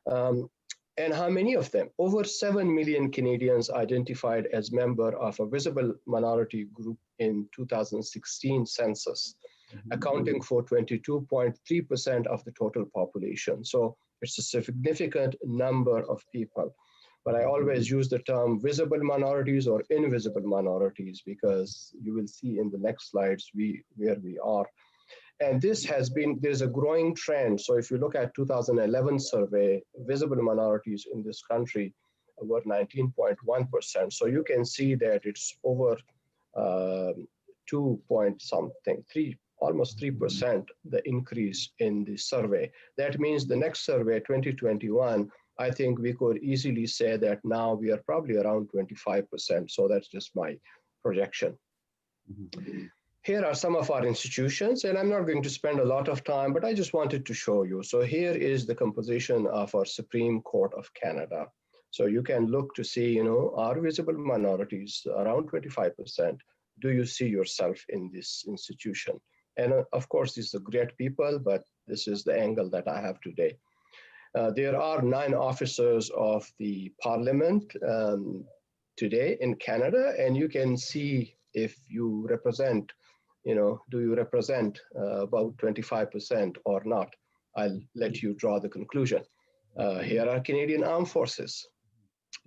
Speaker 9: And how many of them? Over 7 million Canadians identified as member of a visible minority group in 2016 census, accounting for 22.3% of the total population. So it's a significant number of people. But I always use the term visible minorities or invisible minorities, because you will see in the next slides where we are. And this has been, there's a growing trend. So if you look at 2011 survey, visible minorities in this country were 19.1%. So you can see that it's over 2 point something, almost 3%, the increase in the survey. That means the next survey, 2021, I think we could easily say that now we are probably around 25%. So that's just my projection. Here are some of our institutions, and I'm not going to spend a lot of time, but I just wanted to show you. So here is the composition of our Supreme Court of Canada. So you can look to see, are visible minorities around 25%? Do you see yourself in this institution? And of course, these are great people, but this is the angle that I have today. There are 9 officers of the Parliament. today in Canada, and you can see if you represent, do you represent about 25% or not? I'll let you draw the conclusion. Here are Canadian Armed Forces.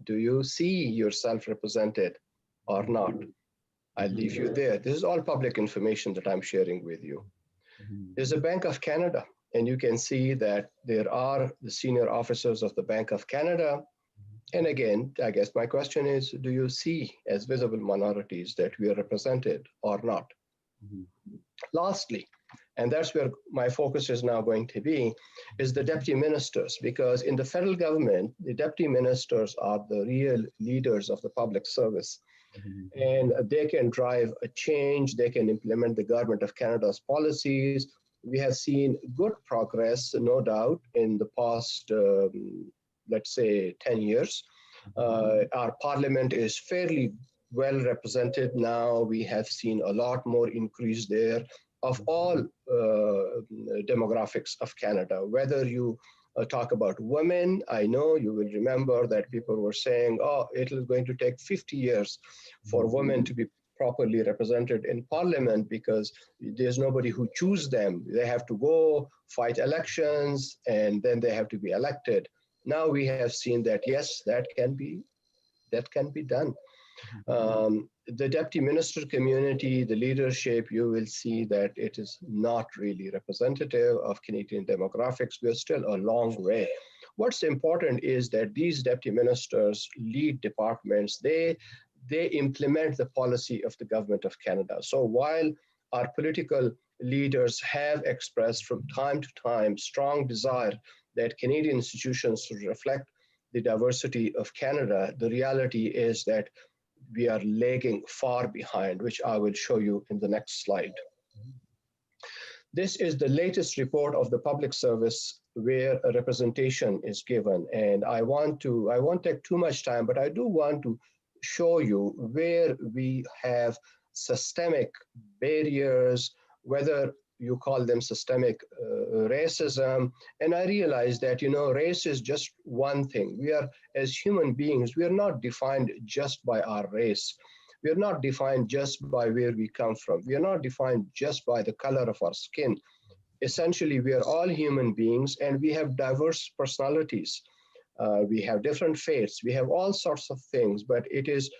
Speaker 9: Do you see yourself represented or not? I'll leave you there. This is all public information that I'm sharing with you. There's a Bank of Canada, and you can see that there are the senior officers of the Bank of Canada. And again, I guess my question is, do you see as visible minorities that we are represented or not? Lastly, and that's where my focus is now going to be, is the deputy ministers, because in the federal government, the deputy ministers are the real leaders of the public service. And they can drive a change, they can implement the Government of Canada's policies. We have seen good progress, no doubt, in the past, let's say, 10 years. Our parliament is fairly well represented now. We have seen a lot more increase there of all demographics of Canada. Whether you talk about women, I know you will remember that people were saying, oh, it is going to take 50 years for women to be properly represented in parliament because there's nobody who chooses them. They have to go fight elections and then they have to be elected. Now we have seen that, yes, that can be done. The deputy minister community, the leadership, you will see that it is not really representative of Canadian demographics. We're still a long way. What's important is that these deputy ministers lead departments. They implement the policy of the Government of Canada. So while our political leaders have expressed from time to time strong desire that Canadian institutions should reflect the diversity of Canada, the reality is that we are lagging far behind, which I will show you in the next slide. This is the latest report of the public service where a representation is given. And I won't take too much time, but I do want to show you where we have systemic barriers, whether you call them systemic racism. And I realize that, race is just one thing. We are, as human beings, we are not defined just by our race. We are not defined just by where we come from. We are not defined just by the color of our skin. Essentially, we are all human beings and we have diverse personalities. We have different faiths. We have all sorts of things, but it is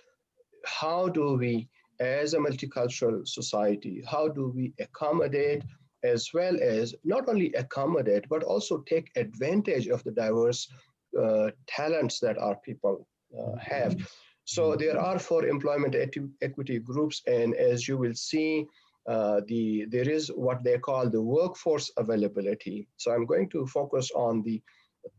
Speaker 9: how do we, as a multicultural society, how do we accommodate as well as not only accommodate, but also take advantage of the diverse talents that our people have. So there are 4 employment equity groups, and as you will see, there is what they call the workforce availability. So I'm going to focus on the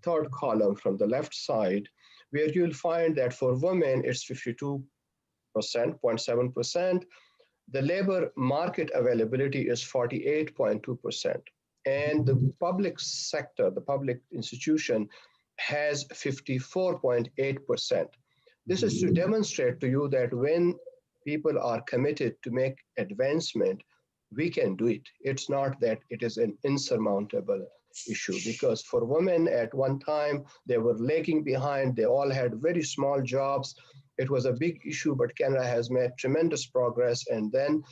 Speaker 9: 3rd column from the left side, where you'll find that for women, it's 52.7%. The labor market availability is 48.2%. And the public sector, the public institution, has 54.8%. This is to demonstrate to you that when people are committed to make advancement, we can do it. It's not that it is an insurmountable issue, because for women at one time, they were lagging behind. They all had very small jobs. It was a big issue, but Canada has made tremendous progress. And then,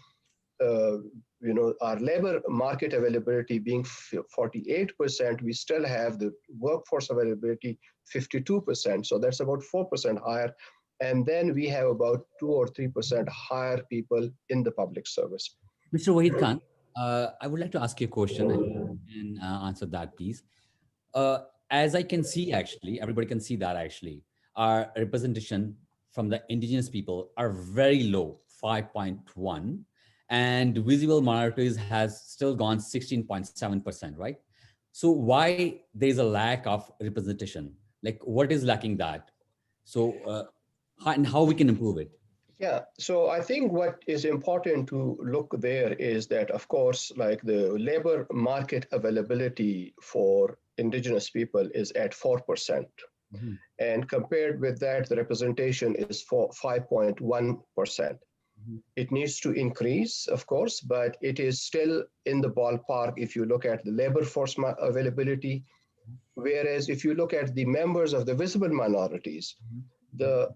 Speaker 9: our labor market availability being 48%, we still have the workforce availability 52%. So that's about 4% higher. And then we have about 2 or 3% higher people in the public service.
Speaker 1: Mr. Wahid Khan, I would like to ask you a question and answer that, please. As I can see, actually, everybody can see that actually, our representation from the indigenous people are very low, 5.1, and visible minorities has still gone 16.7%, right? So why there's a lack of representation? Like what is lacking that? So how we can improve it?
Speaker 9: Yeah, so I think what is important to look there is that, of course, like the labor market availability for indigenous people is at 4%. And compared with that, the representation is for 5.1%. It needs to increase, of course, but it is still in the ballpark if you look at the labor force availability. Whereas if you look at the members of the visible minorities, the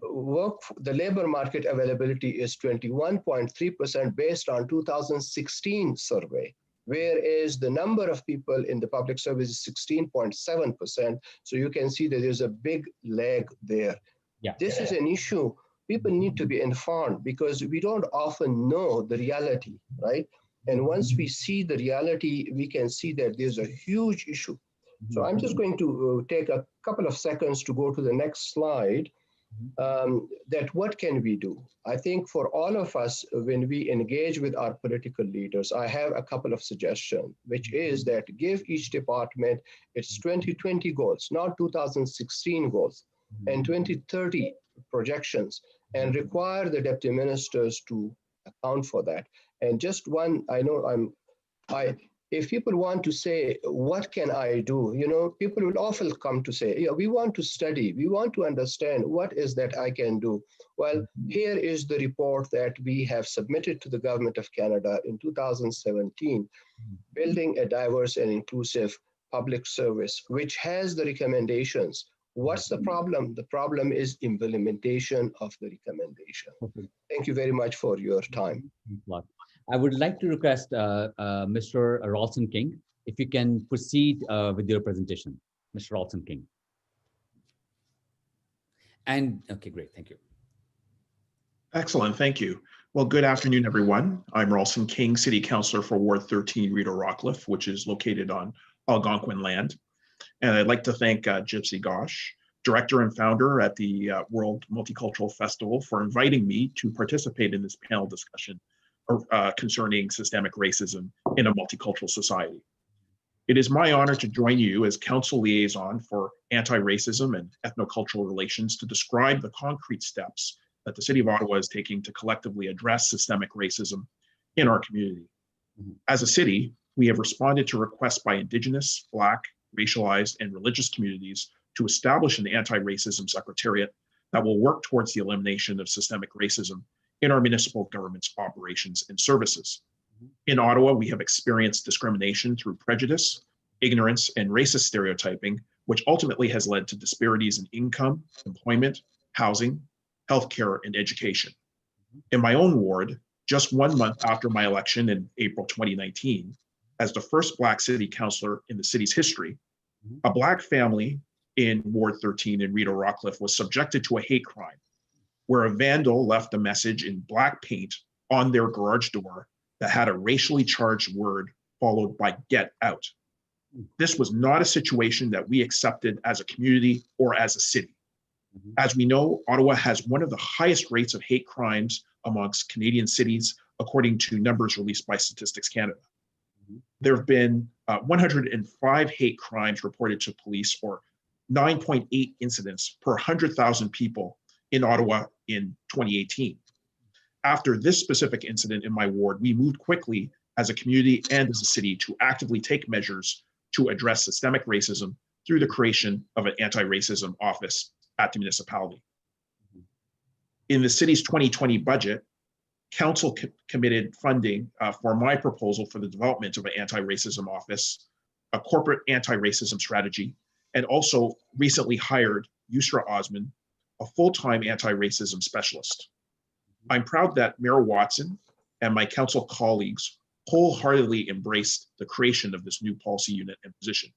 Speaker 9: labor market availability is 21.3% based on 2016 survey, whereas the number of people in the public service is 16.7%. So you can see that there's a big lag there.
Speaker 1: Yeah.
Speaker 9: This is an issue. People need to be informed because we don't often know the reality, right? And once we see the reality, we can see that there's a huge issue. So I'm just going to take a couple of seconds to go to the next slide. That what can we do? I think for all of us, when we engage with our political leaders, I have a couple of suggestions, which is that give each department its 2020 goals, not 2016 goals, and 2030 projections, and require the deputy ministers to account for that. And just one, I know if people want to say, what can I do? You know, people will often come to say, yeah, we want to study, we want to understand what is that I can do. Well, here is the report that we have submitted to the Government of Canada in 2017, Building a Diverse and Inclusive Public Service, which has the recommendations. What's the problem? The problem is implementation of the recommendation. Thank you very much for your time.
Speaker 1: I would like to request Mr. Ralston King, if you can proceed with your presentation. Mr. Ralston King. And okay, great, thank you.
Speaker 10: Excellent, thank you. Well, good afternoon, everyone. I'm Ralston King, City Councillor for Ward 13, Rideau Rockcliffe, which is located on Algonquin land. And I'd like to thank Gypsy Ghosh, Director and Founder at the World Multicultural Festival, for inviting me to participate in this panel discussion concerning systemic racism in a multicultural society. It is my honor to join you as Council Liaison for Anti-Racism and Ethnocultural Relations to describe the concrete steps that the City of Ottawa is taking to collectively address systemic racism in our community. As a city, we have responded to requests by Indigenous, Black, racialized, and religious communities to establish an anti-racism secretariat that will work towards the elimination of systemic racism in our municipal government's operations and services. In Ottawa, we have experienced discrimination through prejudice, ignorance, and racist stereotyping, which ultimately has led to disparities in income, employment, housing, healthcare, and education. In my own ward, just 1 month after my election in April 2019, as the first Black city councillor in the city's history, a Black family in Ward 13 in Rideau Rockcliffe was subjected to a hate crime, where a vandal left a message in black paint on their garage door that had a racially charged word followed by "get out." This was not a situation that we accepted as a community or as a city. As we know, Ottawa has one of the highest rates of hate crimes amongst Canadian cities, according to numbers released by Statistics Canada. There have been 105 hate crimes reported to police, or 9.8 incidents per 100,000 people in Ottawa in 2018. After this specific incident in my ward, we moved quickly as a community and as a city to actively take measures to address systemic racism through the creation of an anti-racism office at the municipality. In the city's 2020 budget, Council committed funding for my proposal for the development of an anti-racism office, a corporate anti-racism strategy, and also recently hired Yusra Osman, a full-time anti-racism specialist. I'm proud that Mayor Watson and my council colleagues wholeheartedly embraced the creation of this new policy unit and position.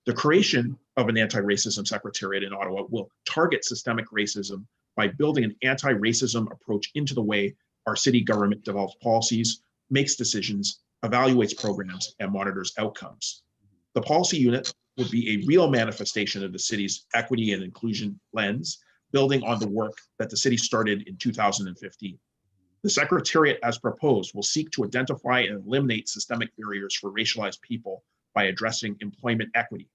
Speaker 10: The creation of an anti-racism secretariat in Ottawa will target systemic racism by building an anti-racism approach into the way our city government develops policies, makes decisions, evaluates programs, and monitors outcomes. The policy unit will be a real manifestation of the city's equity and inclusion lens, building on the work that the city started in 2015. The Secretariat, as proposed, will seek to identify and eliminate systemic barriers for racialized people by addressing employment equity.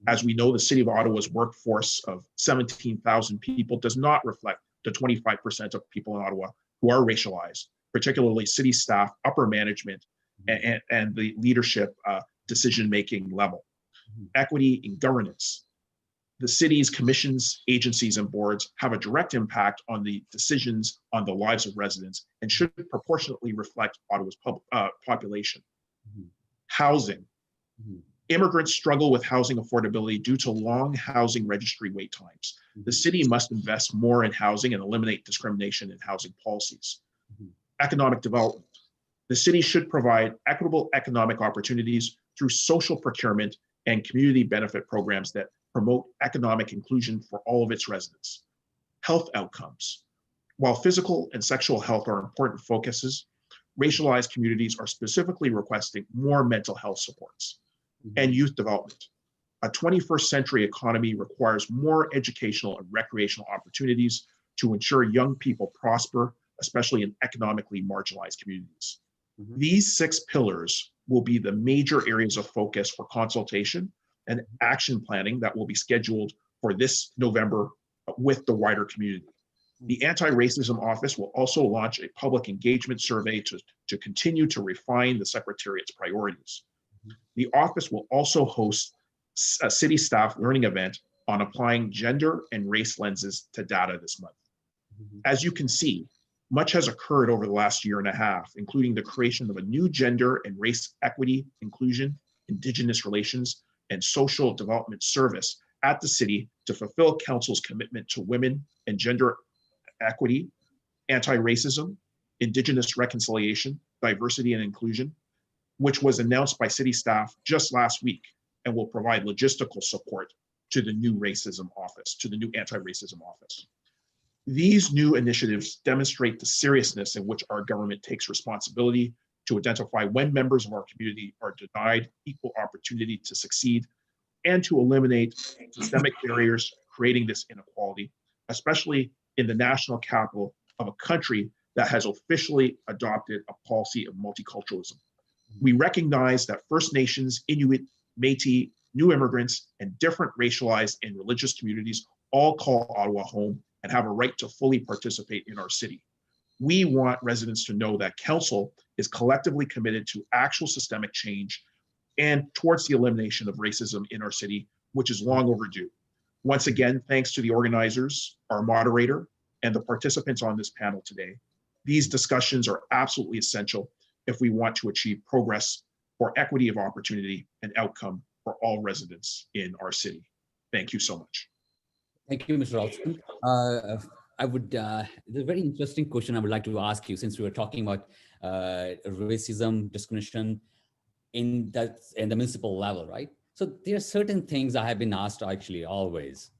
Speaker 10: As we know, the City of Ottawa's workforce of 17,000 people does not reflect the 25% of people in Ottawa who are racialized, particularly city staff, upper management, and the leadership decision-making level. Equity in governance. The city's commissions, agencies, and boards have a direct impact on the decisions on the lives of residents and should proportionately reflect Ottawa's population. Housing. Immigrants struggle with housing affordability due to long housing registry wait times. The city must invest more in housing and eliminate discrimination in housing policies. Economic development. The city should provide equitable economic opportunities through social procurement and community benefit programs that promote economic inclusion for all of its residents. Health outcomes. While physical and sexual health are important focuses, racialized communities are specifically requesting more mental health supports. And youth development. A 21st century economy requires more educational and recreational opportunities to ensure young people prosper, especially in economically marginalized communities. These 6 pillars will be the major areas of focus for consultation and action planning that will be scheduled for this November with the wider community. The Anti-Racism Office will also launch a public engagement survey to continue to refine the Secretariat's priorities. The office will also host a city staff learning event on applying gender and race lenses to data this month. As you can see, much has occurred over the last year and a half, including the creation of a new gender and race equity, inclusion, Indigenous relations, and social development service at the city to fulfill council's commitment to women and gender equity, anti-racism, Indigenous reconciliation, diversity and inclusion, which was announced by city staff just last week and will provide logistical support to the new racism office, to the new anti-racism office. These new initiatives demonstrate the seriousness in which our government takes responsibility to identify when members of our community are denied equal opportunity to succeed and to eliminate systemic barriers creating this inequality, especially in the national capital of a country that has officially adopted a policy of multiculturalism. We recognize that First Nations, Inuit, Métis, new immigrants, and different racialized and religious communities all call Ottawa home and have a right to fully participate in our city. We want residents to know that Council is collectively committed to actual systemic change and towards the elimination of racism in our city, which is long overdue. Once again, thanks to the organizers, our moderator, and the participants on this panel today. These discussions are absolutely essential if we want to achieve progress for equity of opportunity and outcome for all residents in our city. Thank you so much.
Speaker 1: Thank you, Mr. Ralston. There's a very interesting question I would like to ask you, since we were talking about racism, discrimination in the municipal level, right? So there are certain things I have been asked actually always.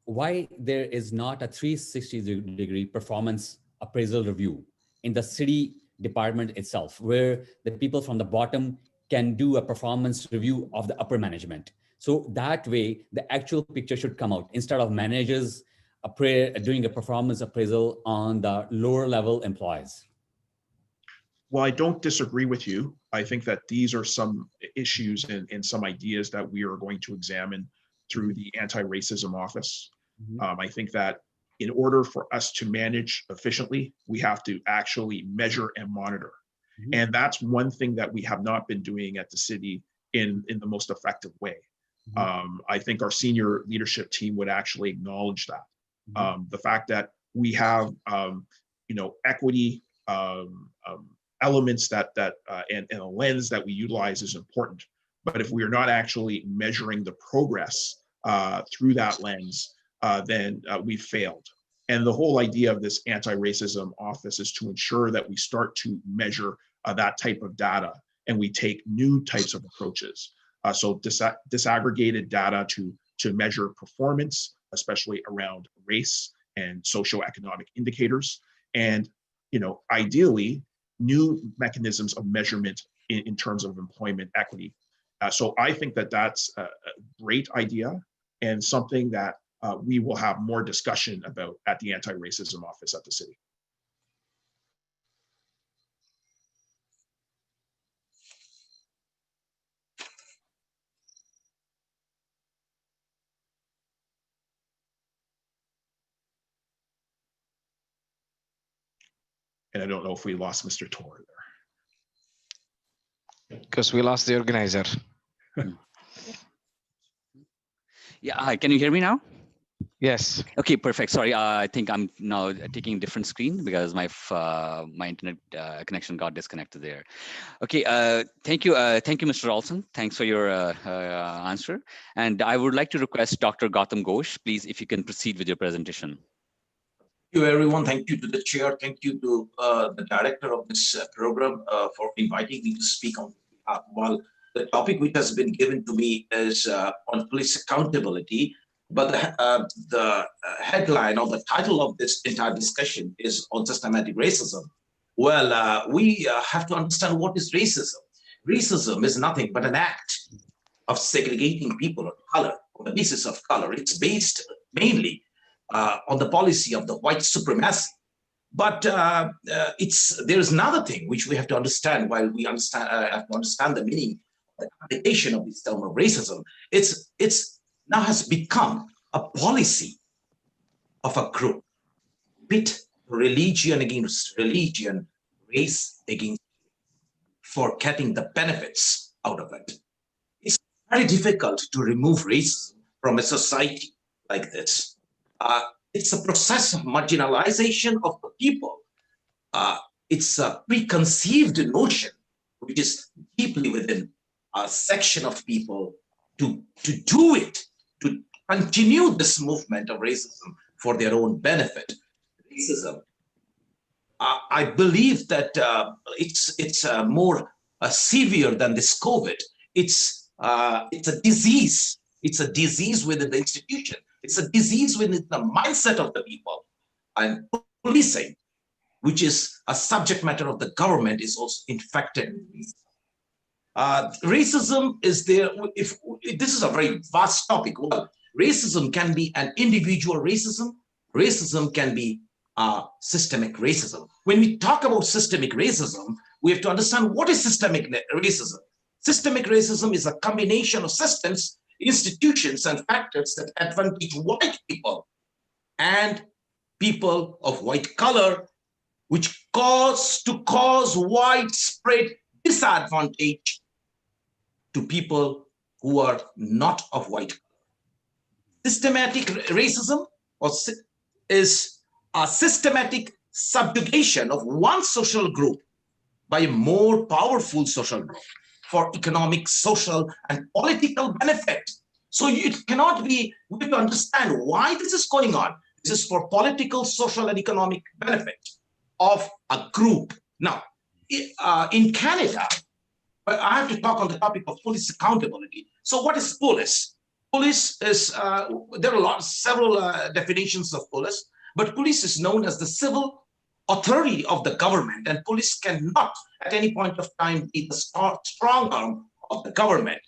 Speaker 1: Why there is not a 360-degree performance appraisal review in the city department itself, where the people from the bottom can do a performance review of the upper management. So that way, the actual picture should come out instead of managers doing a performance appraisal on the lower level employees.
Speaker 10: Well, I don't disagree with you. I think that these are some issues and some ideas that we are going to examine through the Anti-Racism Office. I think that in order for us to manage efficiently, we have to actually measure and monitor. And that's one thing that we have not been doing at the city in the most effective way. I think our senior leadership team would actually acknowledge that. The fact that we have, equity elements and a lens that we utilize is important. But if we are not actually measuring the progress through that lens, then we've failed. And the whole idea of this anti-racism office is to ensure that we start to measure that type of data and we take new types of approaches. So disaggregated data to measure performance, especially around race and socioeconomic indicators. And, ideally, new mechanisms of measurement in terms of employment equity. So I think that that's a great idea and something that we will have more discussion about at the Anti-Racism Office at the city. And I don't know if we lost Mr. Tor there.
Speaker 11: Because we lost the organizer.
Speaker 12: Yeah, hi, can you hear me now?
Speaker 11: Yes.
Speaker 1: Okay, perfect. Sorry, I think I'm now taking a different screen because my internet connection got disconnected there. Okay, thank you, Mr. Olson. Thanks for your answer. And I would like to request Dr. Gautam Ghosh, please, if you can proceed with your presentation.
Speaker 12: Thank you, everyone. Thank you to the chair. Thank you to the director of this program for inviting me to speak on behalf. Well, the topic which has been given to me is on police accountability, but the headline or the title of this entire discussion is on systematic racism. Well, we have to understand what is racism. Racism is nothing but an act of segregating people of color, on the basis of color. It's based mainly on the policy of the white supremacy. But there is another thing which we have to understand while we have to understand the meaning, the application of this term of racism. It's now has become a policy of a group, pit religion against religion, race against, for getting the benefits out of it. It's very difficult to remove racism from a society like this. It's a process of marginalization of the people. It's a preconceived notion which is deeply within a section of people to do it, to continue this movement of racism for their own benefit. Racism, I believe that it's more severe than this COVID. It's a disease. It's a disease within the institution. It's a disease within the mindset of the people. And policing, which is a subject matter of the government, is also infected with racism. Racism is there. If this is a very vast topic, well, racism can be an individual racism. Racism can be systemic racism. When we talk about systemic racism, we have to understand what is systemic racism. Systemic racism is a combination of systems, institutions, and factors that advantage white people and people of white color, which cause widespread disadvantage to people who are not of white color. Systematic racism is a systematic subjugation of one social group by a more powerful social group for economic, social, and political benefit. So it cannot be, we have to understand why this is going on. This is for political, social, and economic benefit of a group. Now, in Canada, I have to talk on the topic of police accountability. So what is police? Police is, there are several definitions of police, but police is known as the civil authority of the government, and police cannot at any point of time be the strong arm of the government.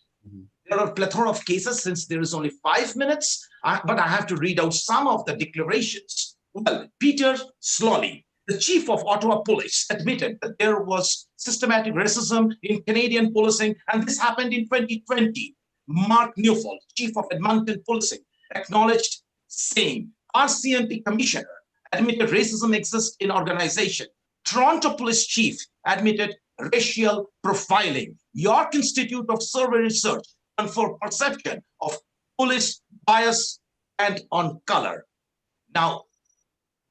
Speaker 12: There are a plethora of cases. Since there is only 5 minutes, but I have to read out some of the declarations. Well, Peter Slolly, the chief of Ottawa Police, admitted that there was systematic racism in Canadian policing, and this happened in 2020. Mark Neufeld, chief of Edmonton Policing, acknowledged same. RCMP commissioner admitted racism exists in organization. Toronto police chief admitted racial profiling. York Institute of Survey Research and for perception of police bias and on color. Now,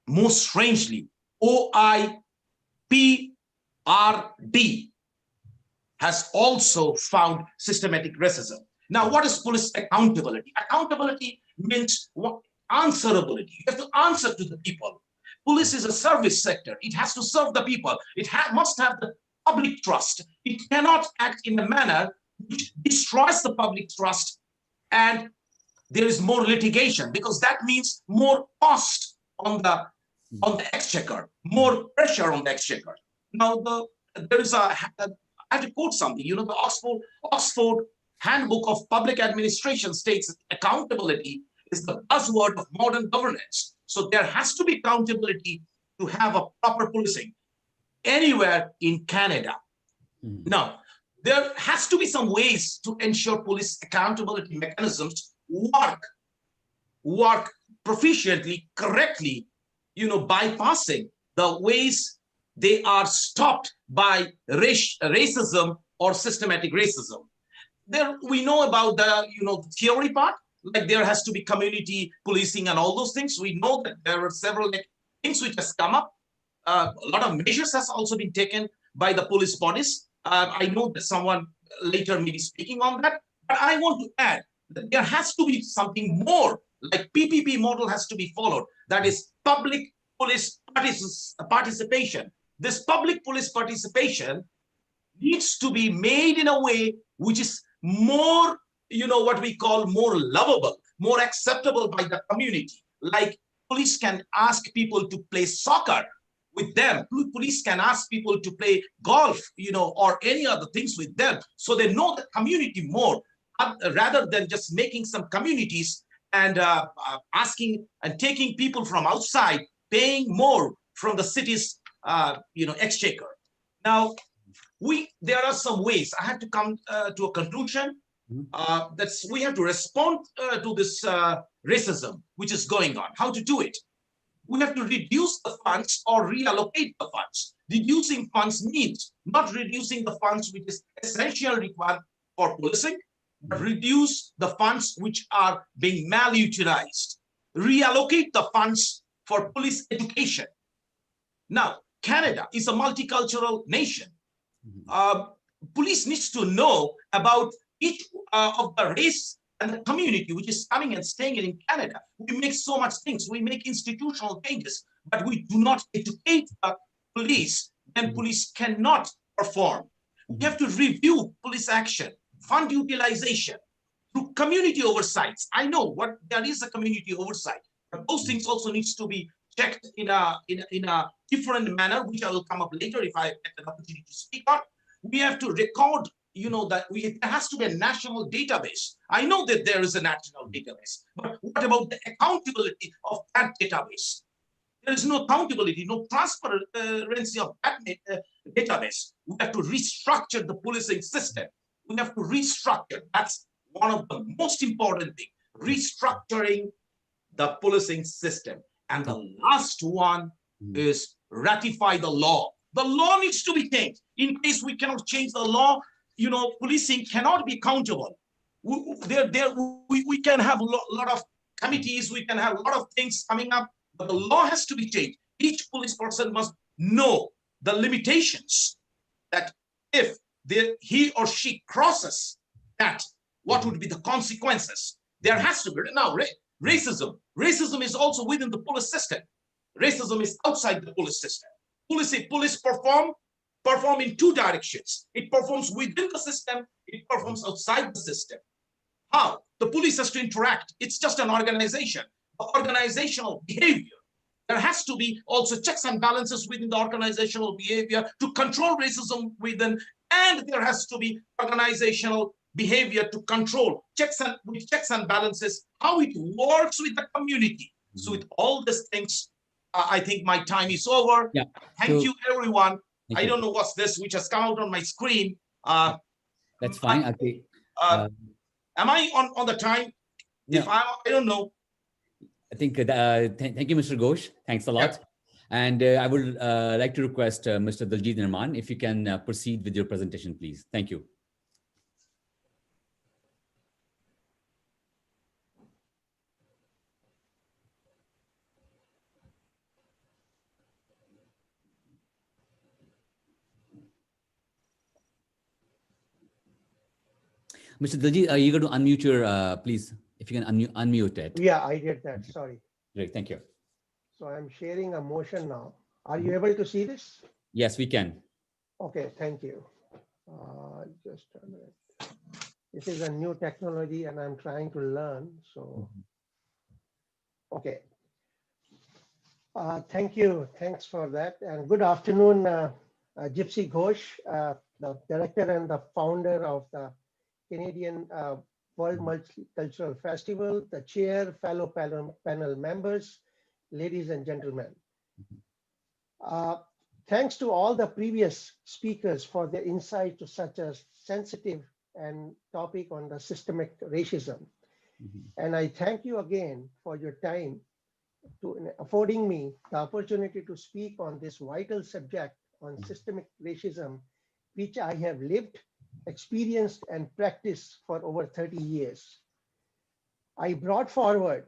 Speaker 12: most strangely, OIPRD has also found systematic racism. Now, what is police accountability? Accountability means what? Answerability. You have to answer to the people. Police is a service sector. It has to serve the people. It must have the public trust. It cannot act in a manner which destroys the public trust, and there is more litigation, because that means more cost on the exchequer, more pressure on the exchequer. Now, there is I have to quote something. You know, the Oxford Handbook of Public Administration states that accountability is the buzzword of modern governance. So there has to be accountability to have a proper policing anywhere in Canada. Now, there has to be some ways to ensure police accountability mechanisms work proficiently, correctly, you know, bypassing the ways they are stopped by racism or systematic racism. There, we know about the, you know, the theory part, like there has to be community policing and all those things. We know that there are several things which has come up. A lot of measures has also been taken by the police bodies. I know that someone later may be speaking on that, but I want to add that there has to be something more, like PPP model has to be followed. That is public police participation. This public police participation needs to be made in a way which is more, what we call more lovable, more acceptable by the community. Like police can ask people to play soccer with them. Police can ask people to play golf, or any other things with them. So they know the community more, rather than just making some communities and asking and taking people from outside, paying more from the city's, exchequer. Now, there are some ways. I have to come to a conclusion. We have to respond to this racism which is going on. How to do it? We have to reduce the funds or reallocate the funds. Reducing funds means not reducing the funds which is essentially required for policing, but reduce the funds which are being malutilized. Reallocate the funds for police education. Now, Canada is a multicultural nation. Police needs to know about each of the race and the community which is coming and staying in Canada. We make so much things. We make institutional changes, but we do not educate the police. Then police cannot perform. We have to review police action, fund utilization through community oversights. I know there is a community oversight, but those things also needs to be checked in a different manner, which I will come up later if I get an opportunity to speak on. We have to record, that there has to be a national database. I know that there is a national database, but what about the accountability of that database? There is no accountability, no transparency of that database. We have to restructure the policing system. We have to restructure. That's one of the most important things, restructuring the policing system. And the last one is ratify the law. The law needs to be changed. In case we cannot change the law, policing cannot be accountable. We can have a lot of committees, we can have a lot of things coming up, but the law has to be changed. Each police person must know the limitations, that if he or she crosses that, what would be the consequences? There has to be. Now, racism is also within the police system. Racism is outside the police system. Police perform in two directions. It performs within the system, it performs outside the system. How? The police has to interact. It's just an organization. The organizational behavior. There has to be also checks and balances within the organizational behavior to control racism within, and there has to be organizational behavior to control checks and balances, how it works with the community. So with all these things, I think my time is over.
Speaker 1: Yeah.
Speaker 12: Thank you, everyone.
Speaker 1: Thank
Speaker 12: I
Speaker 1: you.
Speaker 12: don't know what's this, which has come out on my screen.
Speaker 1: That's fine. Okay.
Speaker 12: Am I on the time?
Speaker 1: No.
Speaker 12: If I don't know.
Speaker 1: I think thank you, Mr. Ghosh. Thanks a lot.
Speaker 12: Yeah.
Speaker 1: And I would like to request Mr. Daljit Nirman, if you can proceed with your presentation, please. Thank you. Mr. Daljit, are you going to unmute your, please, if you can unmute it.
Speaker 11: Yeah, I did that. Sorry.
Speaker 1: Great, thank you.
Speaker 11: So I'm sharing a motion now. Are you able to see this?
Speaker 1: Yes, we can.
Speaker 11: Okay, thank you. Just a minute. This is a new technology and I'm trying to learn. So, okay. Thank you. Thanks for that. And good afternoon, Gypsy Ghosh, the director and the founder of the Canadian World Multicultural Festival, the chair, fellow panel members, ladies and gentlemen. Thanks to all the previous speakers for their insight to such a sensitive and topic on the systemic racism. And I thank you again for your time to affording me the opportunity to speak on this vital subject on systemic racism, which I have lived, experienced, and practiced for over 30 years. I brought forward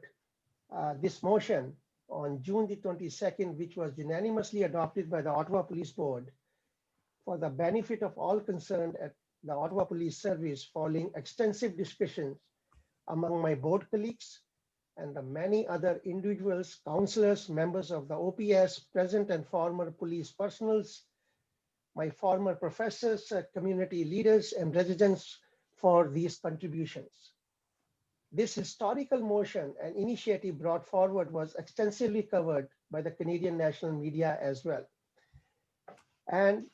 Speaker 11: this motion on June the 22nd, which was unanimously adopted by the Ottawa Police Board for the benefit of all concerned at the Ottawa Police Service, following extensive discussions among my board colleagues and the many other individuals, counselors, members of the OPS, present and former police personnels, my former professors, community leaders, and residents for these contributions. This historical motion and initiative brought forward was extensively covered by the Canadian national media as well. And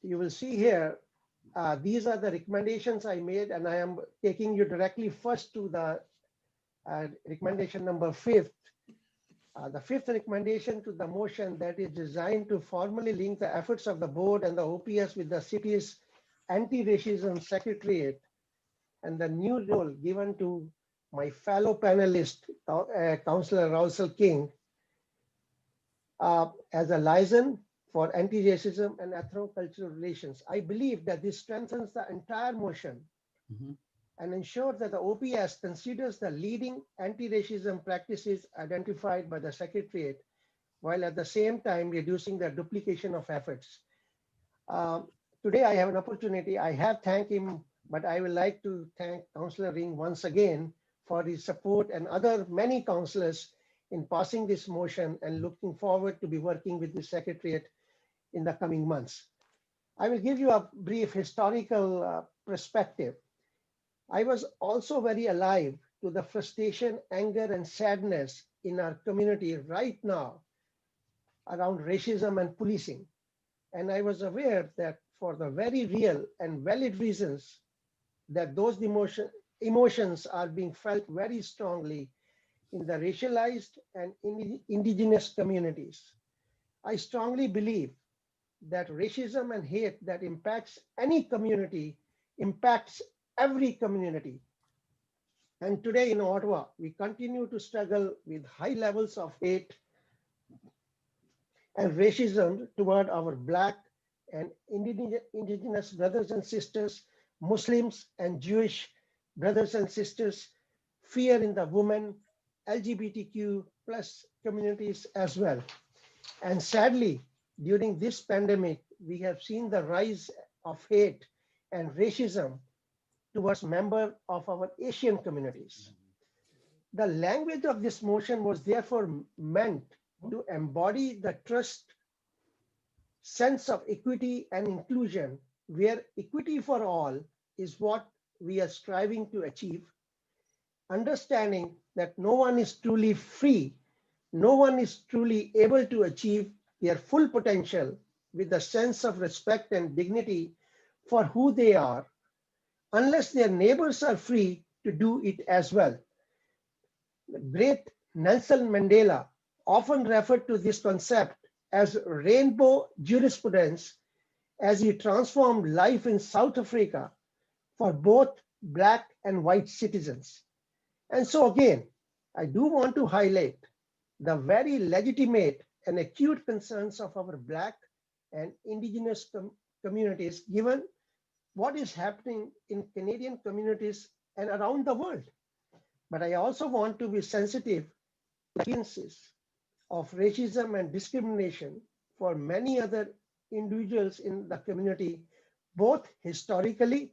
Speaker 11: you will see here, these are the recommendations I made, and I am taking you directly first to the recommendation number 5th. The 5th recommendation to the motion that is designed to formally link the efforts of the board and the OPS with the city's anti-racism secretariat and the new role given to my fellow panelist, Councillor Russell King, as a liaison for anti-racism and ethno-cultural relations. I believe that this strengthens the entire motion and ensures that the OPS considers the leading anti-racism practices identified by the Secretariat, while at the same time reducing the duplication of efforts. Today I have an opportunity, I have thanked him, but I would like to thank Councillor Ring once again for his support and other many councillors in passing this motion, and looking forward to be working with the Secretariat in the coming months. I will give you a brief historical perspective. I was also very alive to the frustration, anger, and sadness in our community right now around racism and policing. And I was aware that for the very real and valid reasons that those emotions are being felt very strongly in the racialized and indigenous communities. I strongly believe that racism and hate that impacts any community impacts every community. And today in Ottawa, we continue to struggle with high levels of hate and racism toward our Black and indigenous brothers and sisters, Muslims and Jewish brothers and sisters, fear in the women, LGBTQ plus communities as well. And sadly, during this pandemic, we have seen the rise of hate and racism towards members of our Asian communities. The language of this motion was therefore meant to embody the trust, sense of equity and inclusion, where equity for all is what we are striving to achieve, understanding that no one is truly free, no one is truly able to achieve their full potential with a sense of respect and dignity for who they are, unless their neighbors are free to do it as well. The great Nelson Mandela often referred to this concept as rainbow jurisprudence, as he transformed life in South Africa for both Black and white citizens. And so again, I do want to highlight the very legitimate and acute concerns of our Black and indigenous communities, given what is happening in Canadian communities and around the world. But I also want to be sensitive to experiences of racism and discrimination for many other individuals in the community, both historically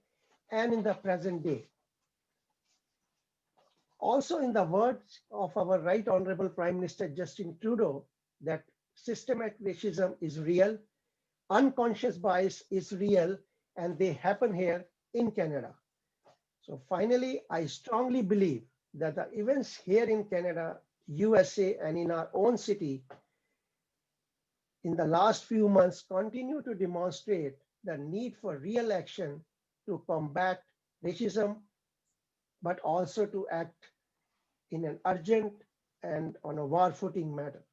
Speaker 11: and in the present day. Also, in the words of our Right Honorable Prime Minister Justin Trudeau, that systematic racism is real, unconscious bias is real, and they happen here in Canada. So finally, I strongly believe that the events here in Canada, USA, and in our own city in the last few months continue to demonstrate the need for real action to combat racism, but also to act in an urgent and on a war footing matter.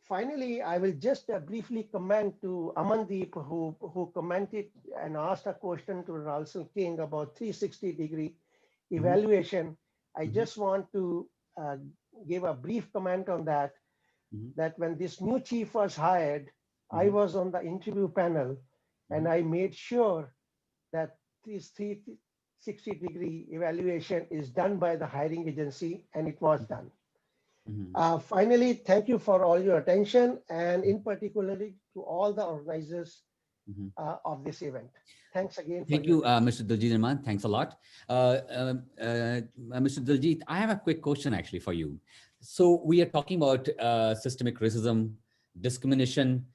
Speaker 11: Finally, I will just briefly comment to Amandeep, who commented and asked a question to Russell King about 360-degree evaluation. I just want to give a brief comment on that, that when this new chief was hired, I was on the interview panel, and I made sure that this 360-degree evaluation is done by the hiring agency, and it was done. Finally, thank you for all your attention, and in particularly to all the organizers of this event. Thanks again.
Speaker 1: Thank you, Mr. Diljit Rahman. Thanks a lot. Mr. Diljit, I have a quick question actually for you. So we are talking about systemic racism, discrimination,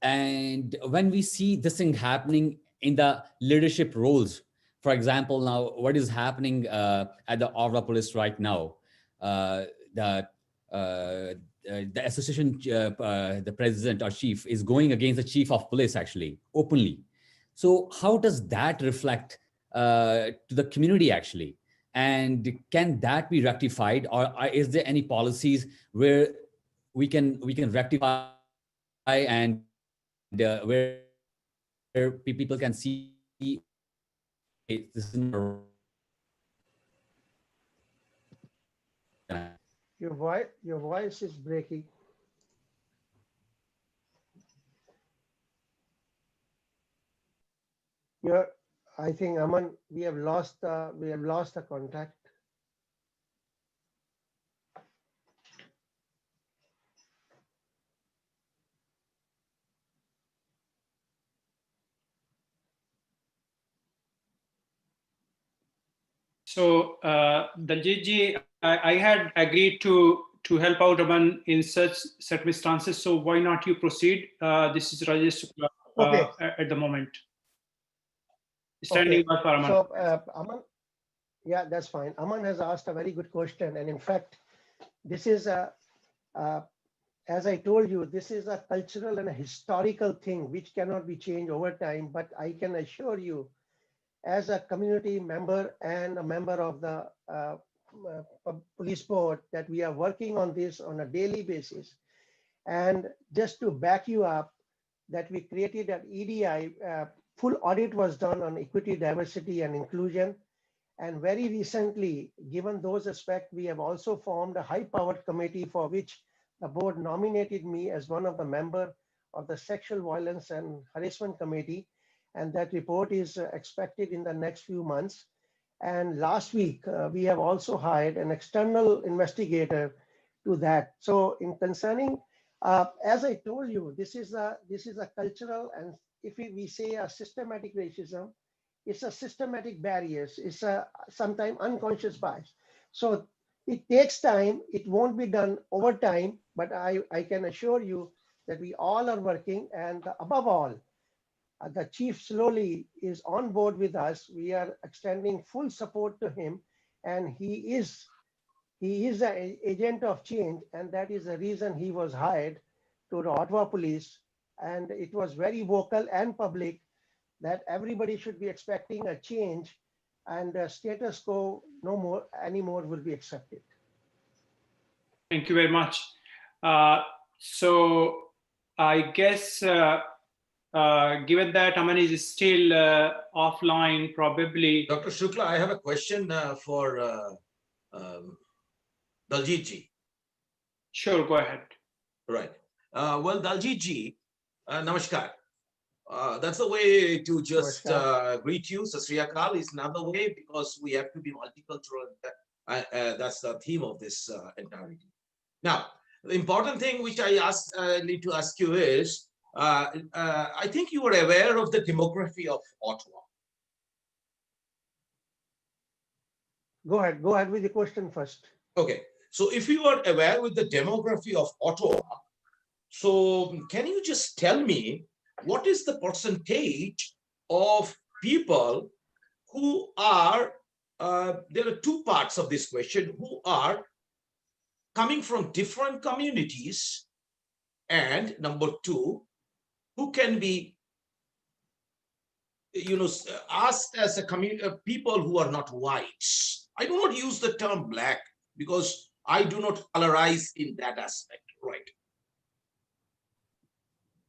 Speaker 1: and when we see this thing happening in the leadership roles, for example, now what is happening at the Aurora Police right now, the association, the president or chief is going against the chief of police actually openly. So how does that reflect to the community actually? And can that be rectified, or is there any policies where we can rectify and where people can see, okay, this is not
Speaker 11: Your voice is breaking. I think Aman, we have lost the contact.
Speaker 13: So Daljit ji, I had agreed to help out Aman in such circumstances. So why not you proceed? This is Rajesh
Speaker 11: Okay.
Speaker 13: At the moment. Standing by for Aman.
Speaker 11: So Aman, yeah, that's fine. Aman has asked a very good question, and in fact, this is as I told you, this is a cultural and a historical thing which cannot be changed over time. But I can assure you, as a community member and a member of the police board, that we are working on this on a daily basis. And just to back you up, that we created an EDI, full audit was done on equity, diversity, and inclusion. And very recently, given those aspects, we have also formed a high-powered committee for which the board nominated me as one of the members of the Sexual Violence and Harassment Committee. And that report is expected in the next few months. And last week, we have also hired an external investigator to that. So in concerning, as I told you, this is a cultural, and if we say a systematic racism, it's a systematic barriers. It's a sometimes unconscious bias. So it takes time. It won't be done over time, but I can assure you that we all are working, and above all, the chief slowly is on board with us. We are extending full support to him, and he is an agent of change, and that is the reason he was hired to the Ottawa Police. And it was very vocal and public that everybody should be expecting a change, and the status quo anymore will be accepted.
Speaker 13: Thank you very much. So I guess given that Aman is still offline, probably.
Speaker 12: Dr. Shukla, I have a question for Daljit ji.
Speaker 13: Sure, go ahead.
Speaker 12: Right. Well, Daljit ji, namaskar. That's the way to just greet you. Sat Sri Akal is another way, because we have to be multicultural. That's the theme of this entirety. Now, the important thing which I need to ask you is, I think you are aware of the demography of Ottawa.
Speaker 11: Go ahead with the question first.
Speaker 12: Okay, so if you are aware with the demography of Ottawa, so can you just tell me what is the percentage of people who are, there are two parts of this question, who are coming from different communities, and number two, who can be, asked as a community, people who are not whites. I do not use the term black because I do not colorize in that aspect, right?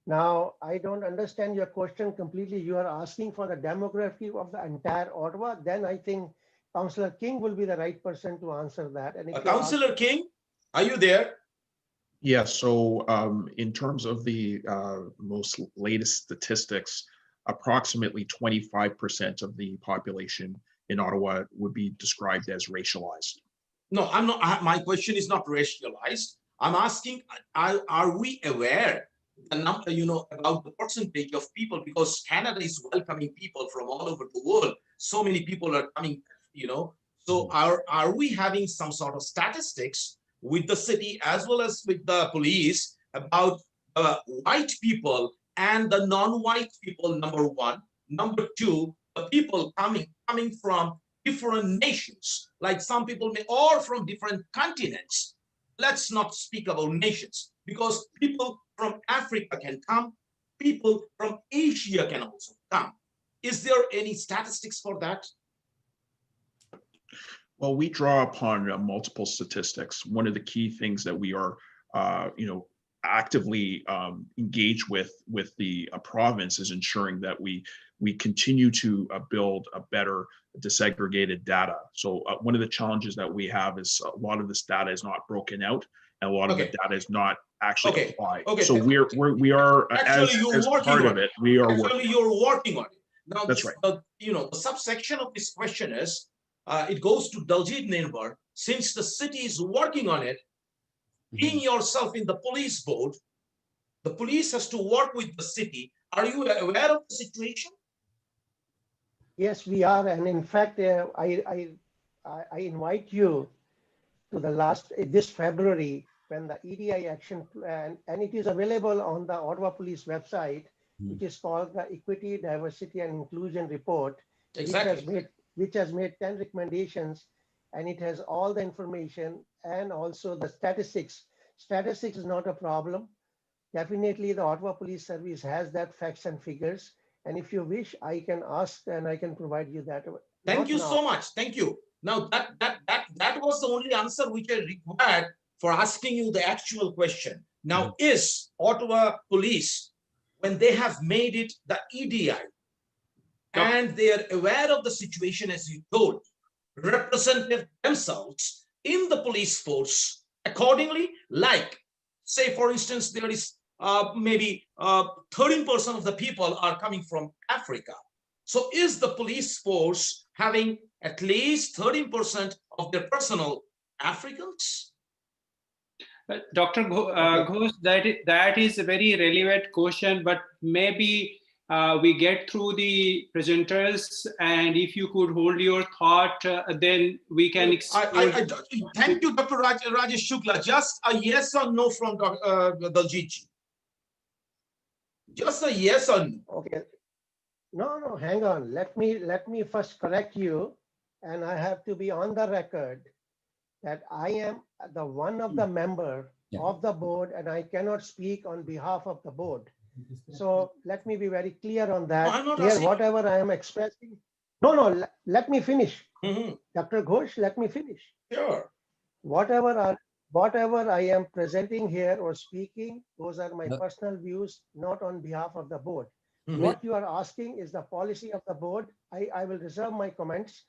Speaker 11: Now, I don't understand your question completely. You are asking for the demography of the entire Ottawa. Then I think Councillor King will be the right person to answer that. And
Speaker 12: Councillor King, are you there?
Speaker 10: Yes. So in terms of the most latest statistics, approximately 25% of the population in Ottawa would be described as racialized.
Speaker 12: No, I'm not. My question is not racialized. I'm asking, are we aware the number, about the percentage of people, because Canada is welcoming people from all over the world. So many people are coming, So are we having some sort of statistics with the city as well as with the police about white people and the non-white people, number one. Number two, the people coming from different nations, like some people may, or from different continents. Let's not speak about nations, because people from Africa can come, people from Asia can also come. Is there any statistics for that?
Speaker 10: Well, we draw upon multiple statistics. One of the key things that we are, actively engaged with the province is ensuring that we continue to build a better disaggregated data. So one of the challenges that we have is a lot of this data is not broken out, and a lot of the data is not actually applied. So we are
Speaker 12: actually,
Speaker 10: as part of it, we are
Speaker 12: actually
Speaker 10: working.
Speaker 12: You're working on it. Now,
Speaker 10: that's right.
Speaker 12: The subsection of this question is, it goes to Daljit Nirbar. Since the city is working on it, being yourself in the police board, the police has to work with the city. Are you aware of the situation?
Speaker 11: Yes, we are. And in fact, I invite you to this February, when the EDI action plan, and it is available on the Ottawa Police website, which is called the Equity, Diversity and Inclusion Report,
Speaker 12: exactly.
Speaker 11: which has made 10 recommendations, and it has all the information and also the statistics. Statistics is not a problem. Definitely the Ottawa Police Service has that facts and figures. And if you wish, I can ask and I can provide you that.
Speaker 12: Thank you so much. Thank you. Now that was the only answer which I required for asking you the actual question. Now, is Ottawa Police, when they have made it the EDI, and they are aware of the situation, as you told, represent themselves in the police force accordingly? Like, say, for instance, there is maybe 13% of the people are coming from Africa. So is the police force having at least 13% of their personnel Africans?
Speaker 13: Dr. Ghosh, that is a very relevant question, but maybe we get through the presenters, and if you could hold your thought, then we can explore.
Speaker 12: Thank you, Dr. Rajesh Shukla. Just a yes or no from Daljit. Just a yes or no.
Speaker 11: Okay. No, hang on. Let me first correct you, and I have to be on the record that I am the one of the member of the board, and I cannot speak on behalf of the board. So let me be very clear on that. Here, whatever I am expressing. No, let me finish. Dr. Ghosh, let me finish.
Speaker 12: Sure.
Speaker 11: Whatever I am presenting here or speaking, those are my personal views, not on behalf of the board. What you are asking is the policy of the board. I will reserve my comments.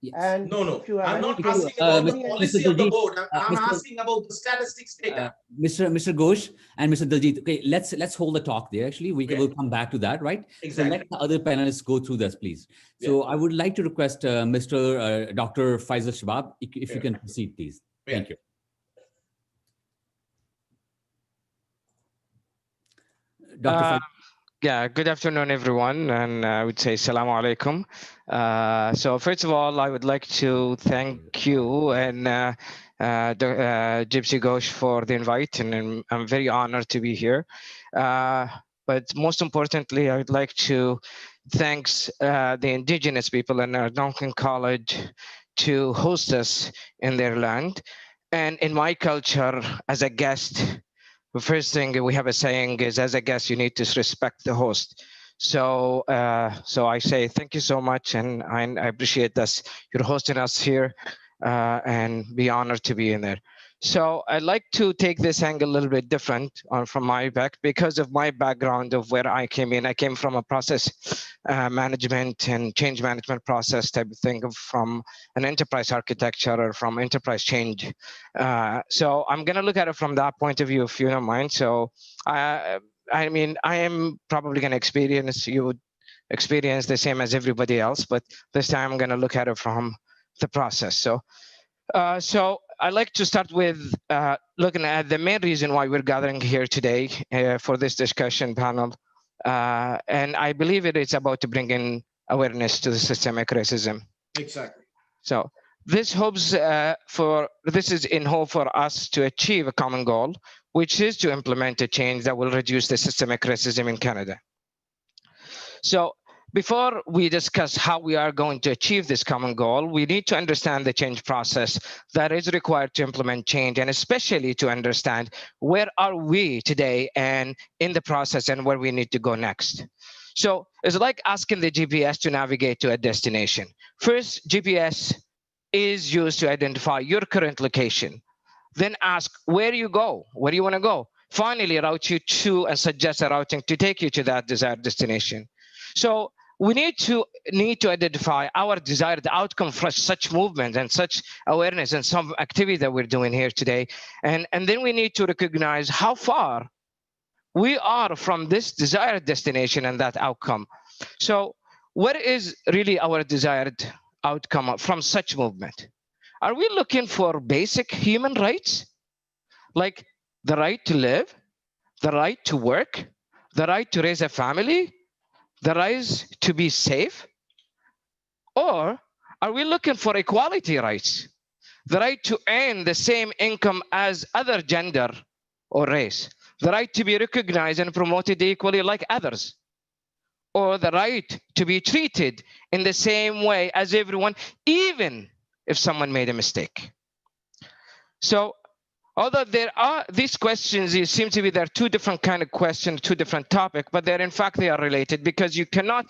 Speaker 1: Yes.
Speaker 11: And
Speaker 12: no,
Speaker 11: if you
Speaker 12: I'm not asking about the policy of the board. I'm asking about the statistics data.
Speaker 1: Mr. Ghosh and Mr. Daljit, okay, let's hold the talk there. Actually, we will come back to that, right?
Speaker 12: Exactly.
Speaker 1: So let the other panelists go through this, please. So I would like to request Dr. Faisal Shabab, if you can proceed, please. Thank you. Dr. Faisal.
Speaker 14: Yeah, good afternoon, everyone, and I would say Assalamu alaikum. So first of all, I would like to thank you and Gypsy Ghosh for the invite, and I'm very honored to be here. But most importantly, I would like to thank the indigenous people in Algonquin College to host us in their land. And in my culture, as a guest, the first thing we have a saying is, as a guest, you need to respect the host. So I say thank you so much, and I appreciate this. You're hosting us here, and be honored to be in there. So I'd like to take this angle a little bit different from my back, because of my background of where I came in. I came from a process management and change management process type of thing, from an enterprise architecture or from enterprise change. So I'm going to look at it from that point of view, if you don't mind. So I mean, I am probably going to experience, you would experience the same as everybody else, but this time I'm going to look at it from the process. So I'd like to start with looking at the main reason why we're gathering here today for this discussion panel. And I believe it is about to bring in awareness to the systemic racism.
Speaker 12: Exactly.
Speaker 14: So this is in hope for us to achieve a common goal, which is to implement a change that will reduce the systemic racism in Canada. So before we discuss how we are going to achieve this common goal, we need to understand the change process that is required to implement change, and especially to understand where are we today and in the process and where we need to go next. So it's like asking the GPS to navigate to a destination. First, GPS is used to identify your current location. Then ask where you go, where you want to go. Finally, route you to and suggest a routing to take you to that desired destination. So we need to identify our desired outcome for such movement and such awareness and some activity that we're doing here today. And then we need to recognize how far we are from this desired destination and that outcome. So what is really our desired outcome from such movement? Are we looking for basic human rights, like the right to live, the right to work, the right to raise a family, the right to be safe? Or are we looking for equality rights, the right to earn the same income as other gender or race, the right to be recognized and promoted equally like others, or the right to be treated in the same way as everyone, even if someone made a mistake? So although there are these questions, it seems to be there are two different kind of questions, two different topics, but they're in fact they are related, because you cannot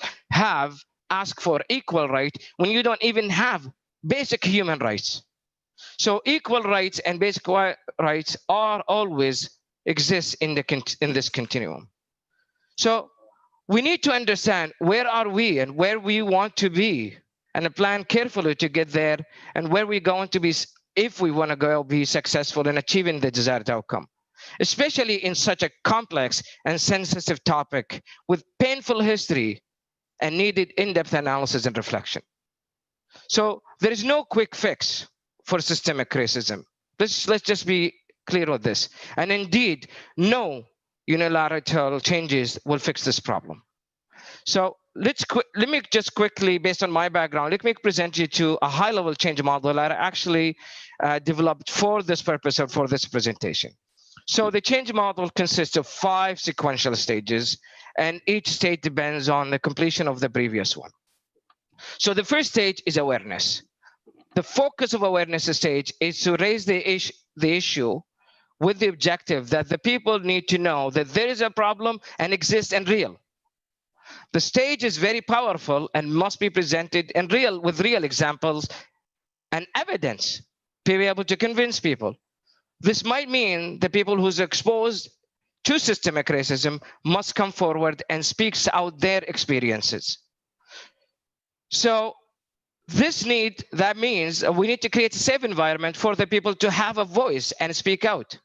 Speaker 14: ask for equal right when you don't even have basic human rights. So equal rights and basic rights are always exist in this continuum. So we need to understand where are we and where we want to be, and plan carefully to get there, and where we're going to be if we want to go be successful in achieving the desired outcome, especially in such a complex and sensitive topic with painful history and needed in-depth analysis and reflection. So there is no quick fix for systemic racism. Let's just be clear on this. And indeed, no unilateral changes will fix this problem. So let me just quickly, based on my background, let me present you to a high-level change model that I actually developed for this purpose or for this presentation. So the change model consists of 5 sequential stages, and each stage depends on the completion of the previous one. So the first stage is awareness. The focus of awareness stage is to raise the issue with the objective that the people need to know that there is a problem and exists and real. The stage is very powerful and must be presented in with real examples and evidence to be able to convince people. This might mean the people who's exposed to systemic racism must come forward and speak out their experiences. So that means we need to create a safe environment for the people to have a voice and speak out.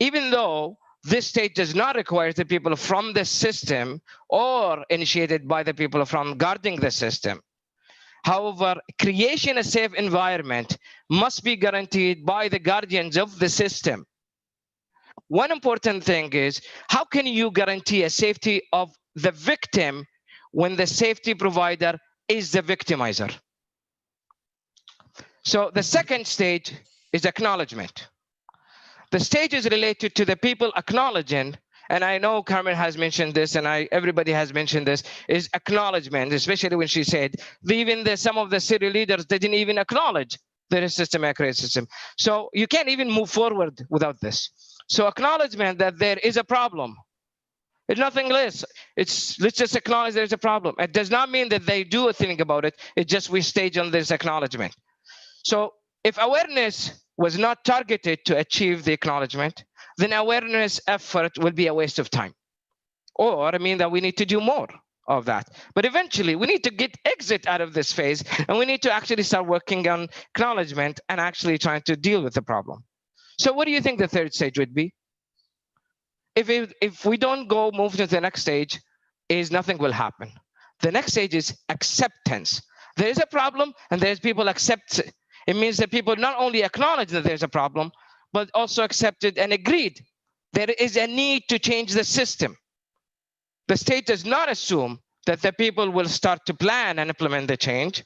Speaker 14: Even though this stage does not require the people from the system or initiated by the people from guarding the system. However, creating a safe environment must be guaranteed by the guardians of the system. One important thing is, how can you guarantee a safety of the victim when the safety provider is the victimizer? So the second stage is acknowledgement. The stage is related to the people acknowledging, and I know Carmen has mentioned this, and everybody has mentioned this, is acknowledgement, especially when she said even some of the city leaders didn't even acknowledge there is systemic racism. So you can't even move forward without this. So acknowledgement that there is a problem. It's nothing less. Let's just acknowledge there's a problem. It does not mean that they do a thing about it. It's just we stage on this acknowledgement. So if awareness was not targeted to achieve the acknowledgement, then awareness effort will be a waste of time. Or I mean that we need to do more of that. But eventually we need to exit out of this phase, and we need to actually start working on acknowledgement and actually trying to deal with the problem. So what do you think the third stage would be? If we don't move to the next stage, nothing will happen. The next stage is acceptance. There is a problem and there's people accept it. It means that people not only acknowledge that there's a problem, but also accepted and agreed there is a need to change the system. The state does not assume that the people will start to plan and implement the change,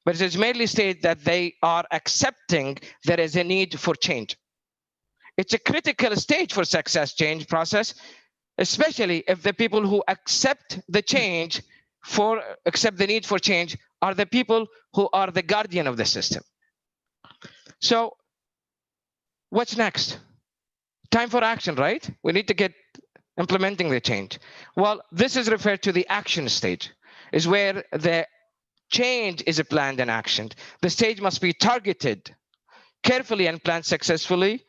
Speaker 14: but it is merely state that they are accepting there is a need for change. It's a critical stage for success change process, especially if the people who accept the change accept the need for change are the people who are the guardian of the system. So what's next? Time for action, right? We need to get implementing the change. Well, this is referred to the action stage, is where the change is planned and actioned. The stage must be targeted carefully and planned successfully.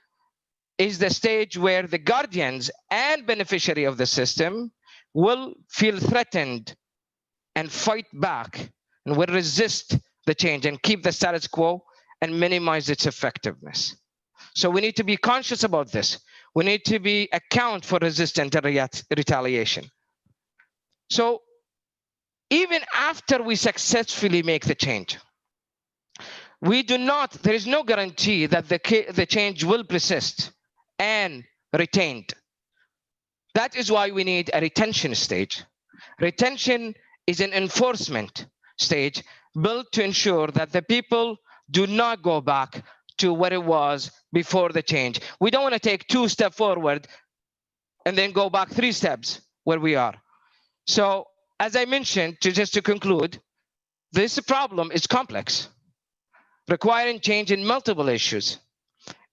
Speaker 14: Is the stage where the guardians and beneficiary of the system will feel threatened and fight back and will resist the change and keep the status quo and minimize its effectiveness. So we need to be conscious about this. We need to be account for resistance and retaliation. So even after we successfully make the change, there is no guarantee that the change will persist and retained. That is why we need a retention stage. Retention is an enforcement stage built to ensure that the people do not go back to what it was before the change. We don't want to take 2 steps forward and then go back 3 steps where we are. So as I mentioned, just to conclude, this problem is complex, requiring change in multiple issues,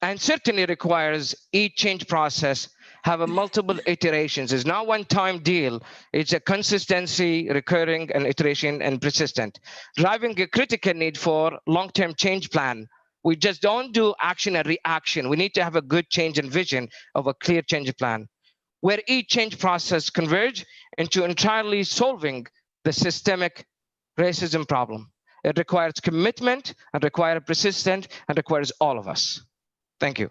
Speaker 14: and certainly requires each change process have a multiple iterations. It's not one-time deal. It's a consistency, recurring, and iteration, and persistent, driving a critical need for long-term change plan. We just don't do action and reaction. We need to have a good change and vision of a clear change plan, where each change process converge into entirely solving the systemic racism problem. It requires commitment and requires persistence and requires all of us. Thank you.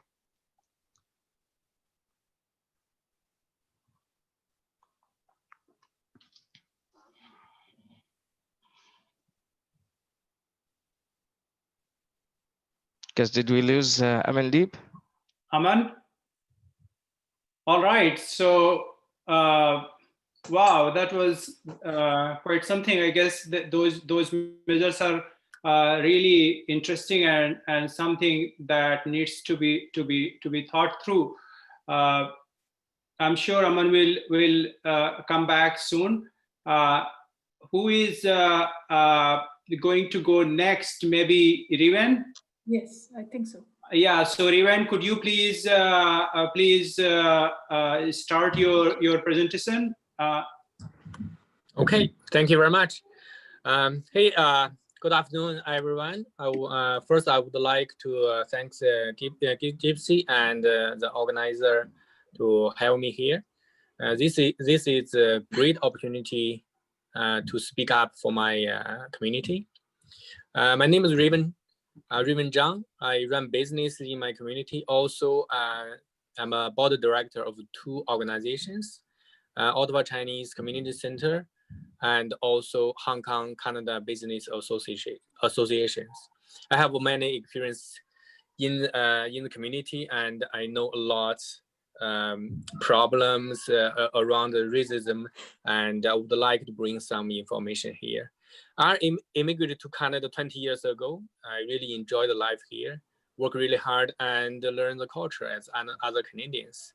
Speaker 14: Guess did we lose Amandeep?
Speaker 13: Aman? All right, so wow, that was quite something. I guess that those measures are really interesting and something that needs to be thought through. I'm sure Aman will come back soon. Who is going to go next? Maybe Riven?
Speaker 2: Yes, I think so.
Speaker 13: Yeah, so Riven, could you please start your presentation?
Speaker 15: Okay, thank you very much. Hey, good afternoon, everyone. First, I would like to thank Gypsy and the organizer to have me here. This is a great opportunity to speak up for my community. My name is Riven Zhang. I run business in my community. Also, I'm a board director of 2 organizations, Ottawa Chinese Community Center and also Hong Kong Canada Business Associations. I have many experience in the community, and I know a lot problems around racism, and I would like to bring some information here. I immigrated to Canada 20 years ago. I really enjoy the life here, work really hard, and learn the culture as other Canadians.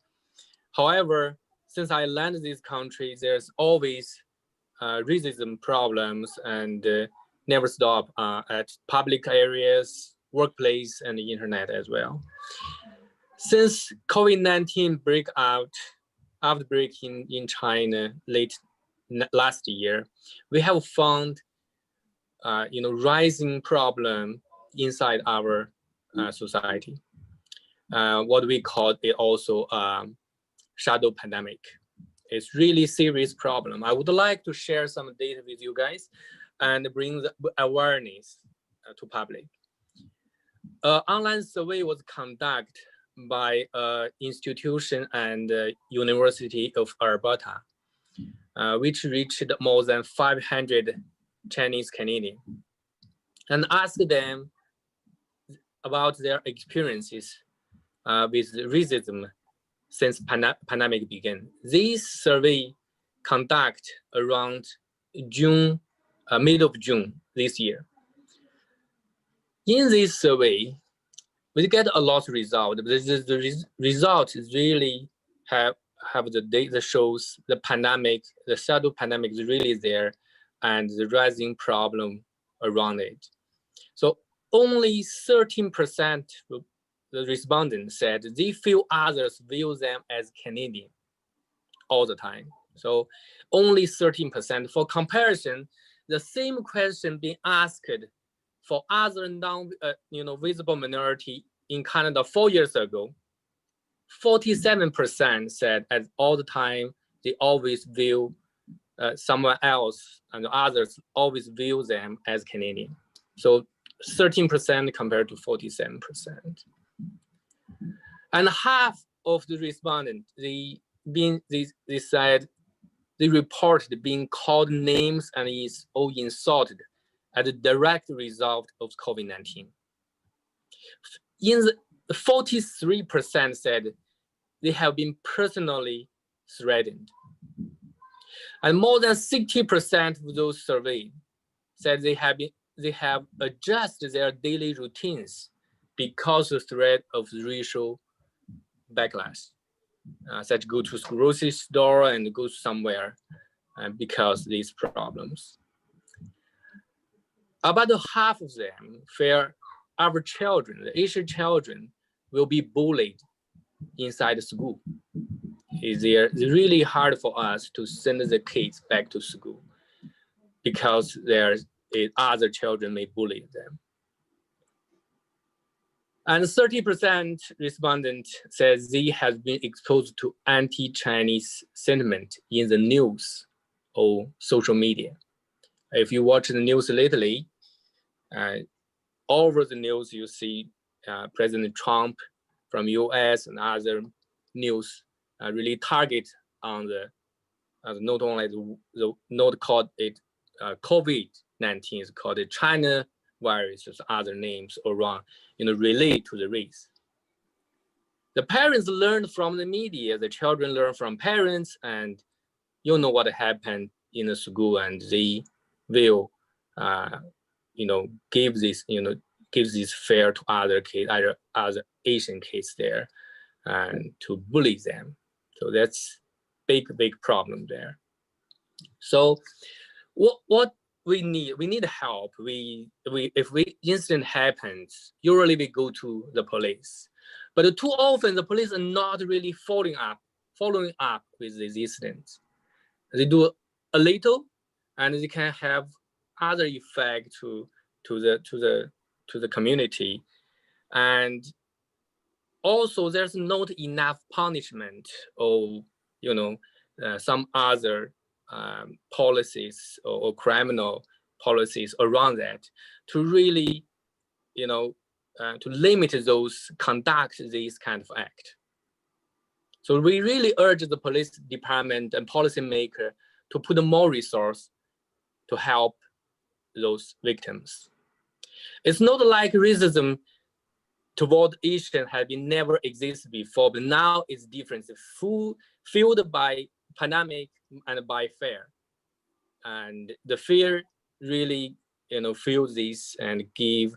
Speaker 15: However, since I landed this country, there's always racism problems and never stop at public areas, workplace, and the internet as well. Since COVID-19 outbreak in China late last year, we have found rising problem inside our society. What we call it also shadow pandemic. It's really serious problem. I would like to share some data with you guys and bring the awareness to public. Online survey was conducted by institution and University of Alberta. which reached more than 500 Chinese Canadians, and asked them about their experiences with racism since pandemic began. This survey conducted around June, mid of June this year. In this survey, we get a lot of result. The result is really have the data shows the pandemic, the shadow pandemic is really there, and the rising problem around it. So only 13% of the respondents said they feel others view them as Canadian all the time. So only 13%. For comparison, the same question being asked for other visible minority in Canada 4 years ago, 47% said at all the time they always view someone else and others always view them as Canadian. So 13% compared to 47%. And half of the respondents, they said they reported being called names and is all insulted as a direct result of COVID-19. In the 43% said they have been personally threatened. And more than 60% of those surveyed said they have adjusted their daily routines because of the threat of racial backlash, such go to grocery store and go somewhere because these problems. About half of them fear our children, the Asian children, will be bullied inside the school. It's really hard for us to send the kids back to school because other children may bully them. And 30% respondent says they have been exposed to anti-Chinese sentiment in the news or social media. If you watch the news lately, all over the news you see President Trump from US and other news really target on not only not called it COVID-19, it's called the China virus, or other names around, relate to the race. The parents learn from the media, the children learn from parents, and you know what happened in the school, and they will, give this fear to other kids, other Asian kids there, and to bully them. So that's big problem there. So what we need help. If incident happens, usually we go to the police, but too often the police are not really following up with these incidents. They do a little, and they can have other effect to the community, and also there's not enough punishment or some other policies or criminal policies around that to really to limit those conduct these kind of act. So we really urge the police department and policymaker to put more resource to help those victims. It's not like racism toward Asian had been never existed before, but now it's different. It's fueled by pandemic and by fear. And the fear really, fuels this and give,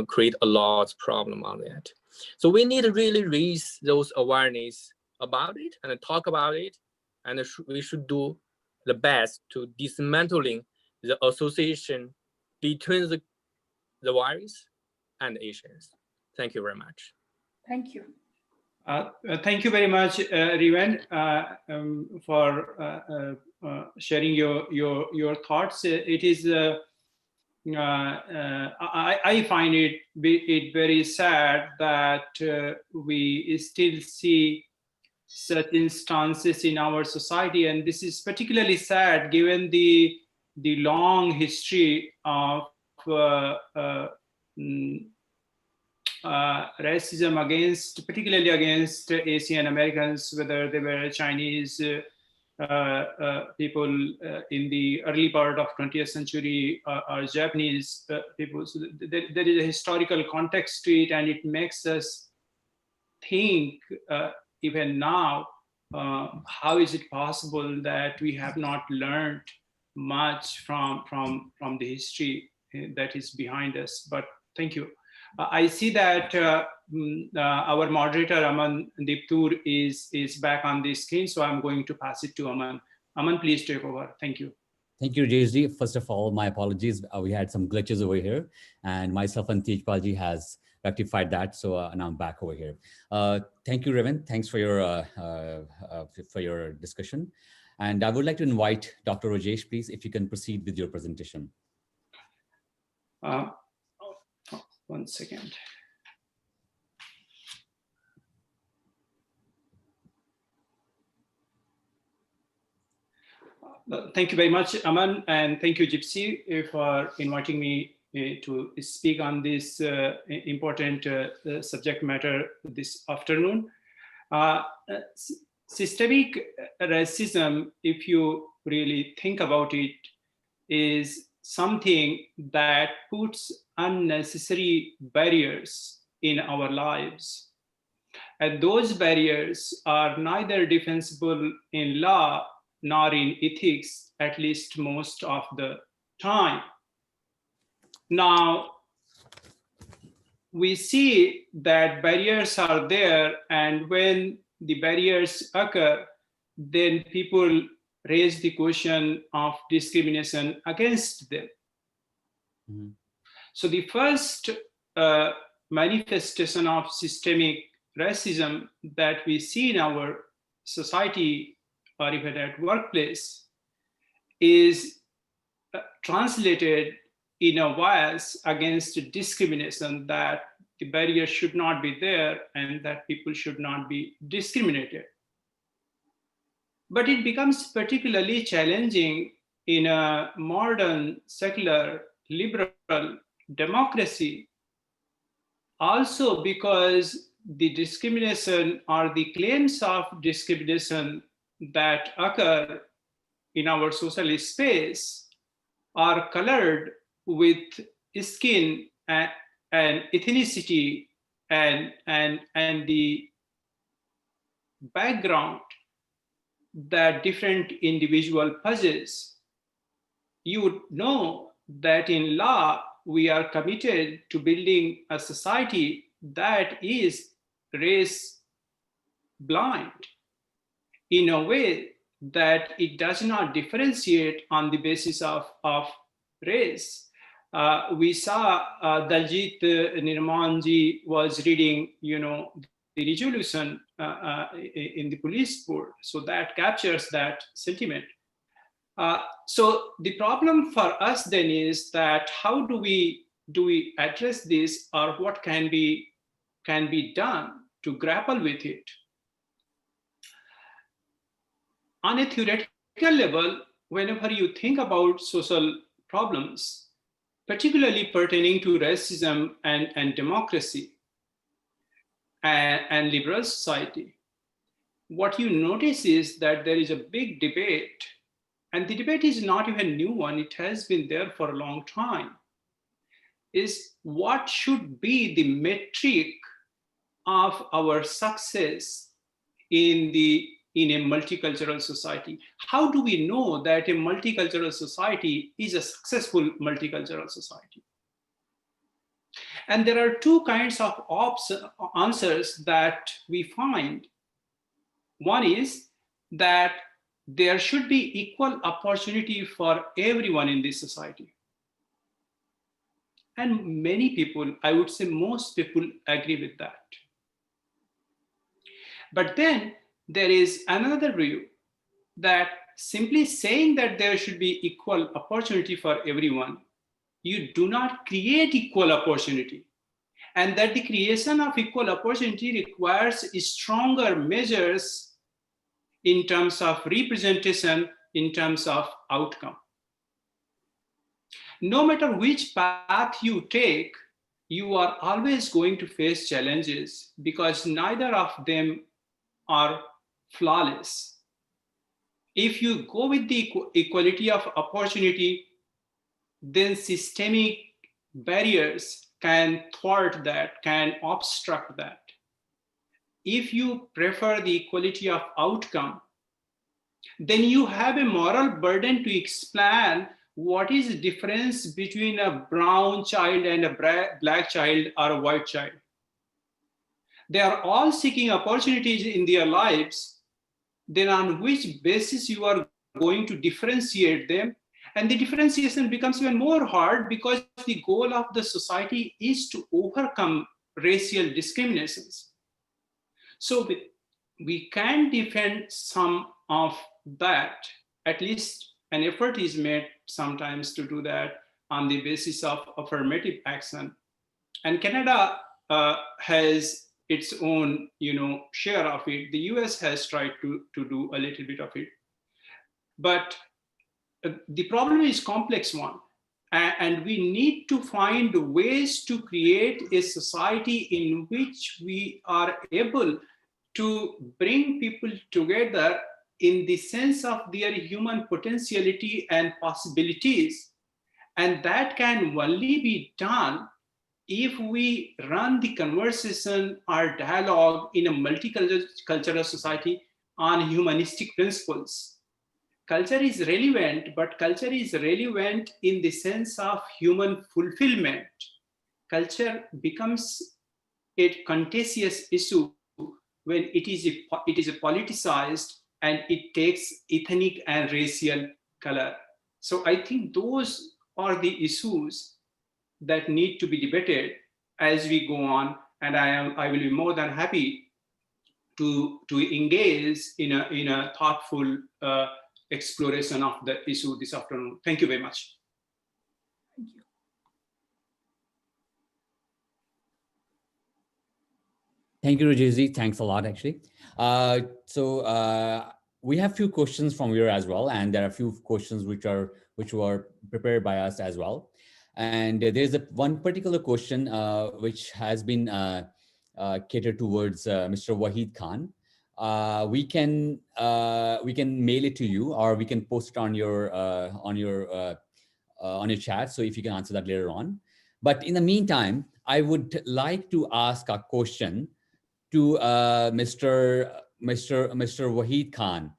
Speaker 15: create a lot of problem on that. So we need to really raise those awareness about it and talk about it. And we should do the best to dismantling the association between the virus and Asians. Thank you very much.
Speaker 2: Thank you.
Speaker 13: Thank you very much, Riven, for sharing your thoughts. It is I find it very sad that we still see such instances in our society, and this is particularly sad given the long history of racism particularly against Asian Americans, whether they were Chinese, people in the early part of 20th century are Japanese people. So there is a historical context to it, and it makes us think even now, how is it possible that we have not learned much from the history that is behind us? But thank you. I see that our moderator, Aman Diptur, is back on the screen, so I'm going to pass it to Aman. Aman, please take over. Thank you.
Speaker 1: Thank you, JSD. First of all, my apologies. We had some glitches over here, and myself and Tejpalji has rectified that, so now I'm back over here. Thank you, Raven. Thanks for your discussion. And I would like to invite Dr. Rajesh, please, if you can proceed with your presentation.
Speaker 13: 1 second. Thank you very much, Aman, and thank you, Gypsy, for inviting me to speak on this important subject matter this afternoon. Systemic racism, if you really think about it, is something that puts unnecessary barriers in our lives. And those barriers are neither defensible in law nor in ethics, at least most of the time. Now, we see that barriers are there, and when the barriers occur, then people raise the question of discrimination against them. Mm-hmm. So the first manifestation of systemic racism that we see in our society or even at workplace is translated in a bias against discrimination, that the barrier should not be there and that people should not be discriminated. But it becomes particularly challenging in a modern, secular, liberal democracy, also because the discrimination or the claims of discrimination that occur in our social space are colored with skin and ethnicity and the background that different individual possess. You would know that in law, we are committed to building a society that is race blind in a way that it does not differentiate on the basis of race. We saw Daljit Nirmanji was reading, the resolution in the police board. So that captures that sentiment. So the problem for us then is that how do we address this, or what can be done to grapple with it? On a theoretical level, whenever you think about social problems, particularly pertaining to racism and democracy and liberal society, what you notice is that there is a big debate, and the debate is not even a new one, it has been there for a long time, is what should be the metric of our success in a multicultural society? How do we know that a multicultural society is a successful multicultural society? And there are two kinds of answers that we find. One is that there should be equal opportunity for everyone in this society. And many people, I would say most people, agree with that. But then there is another view that simply saying that there should be equal opportunity for everyone, you do not create equal opportunity. And that the creation of equal opportunity requires stronger measures in terms of representation, in terms of outcome. No matter which path you take, you are always going to face challenges because neither of them are flawless. If you go with the equality of opportunity, then systemic barriers can thwart that, can obstruct that. If you prefer the equality of outcome, then you have a moral burden to explain what is the difference between a brown child and a black child or a white child. They are all seeking opportunities in their lives. Then on which basis you are going to differentiate them? And the differentiation becomes even more hard because the goal of the society is to overcome racial discriminations. So we can defend some of that. At least an effort is made sometimes to do that on the basis of affirmative action. And Canada has its own, share of it. The US has tried to do a little bit of it. But the problem is complex one. And we need to find ways to create a society in which we are able to bring people together in the sense of their human potentiality and possibilities. And that can only be done if we run the conversation or dialogue in a multicultural society on humanistic principles. Culture is relevant, but culture is relevant in the sense of human fulfillment. Culture becomes a contentious issue when it is politicized and it takes ethnic and racial color. So I think those are the issues that need to be debated as we go on, and I will be more than happy to engage in a thoughtful exploration of the issue this afternoon. Thank you very much.
Speaker 2: Thank you.
Speaker 1: Thank you, Rajesh. Thanks a lot, actually. We have few questions from here as well, and there are a few questions which were prepared by us as well. And there's one particular question which has been catered towards Mr. Wahid Khan. We can mail it to you, or we can post it on your chat. So if you can answer that later on. But in the meantime, I would like to ask a question to Mr. Wahid Khan.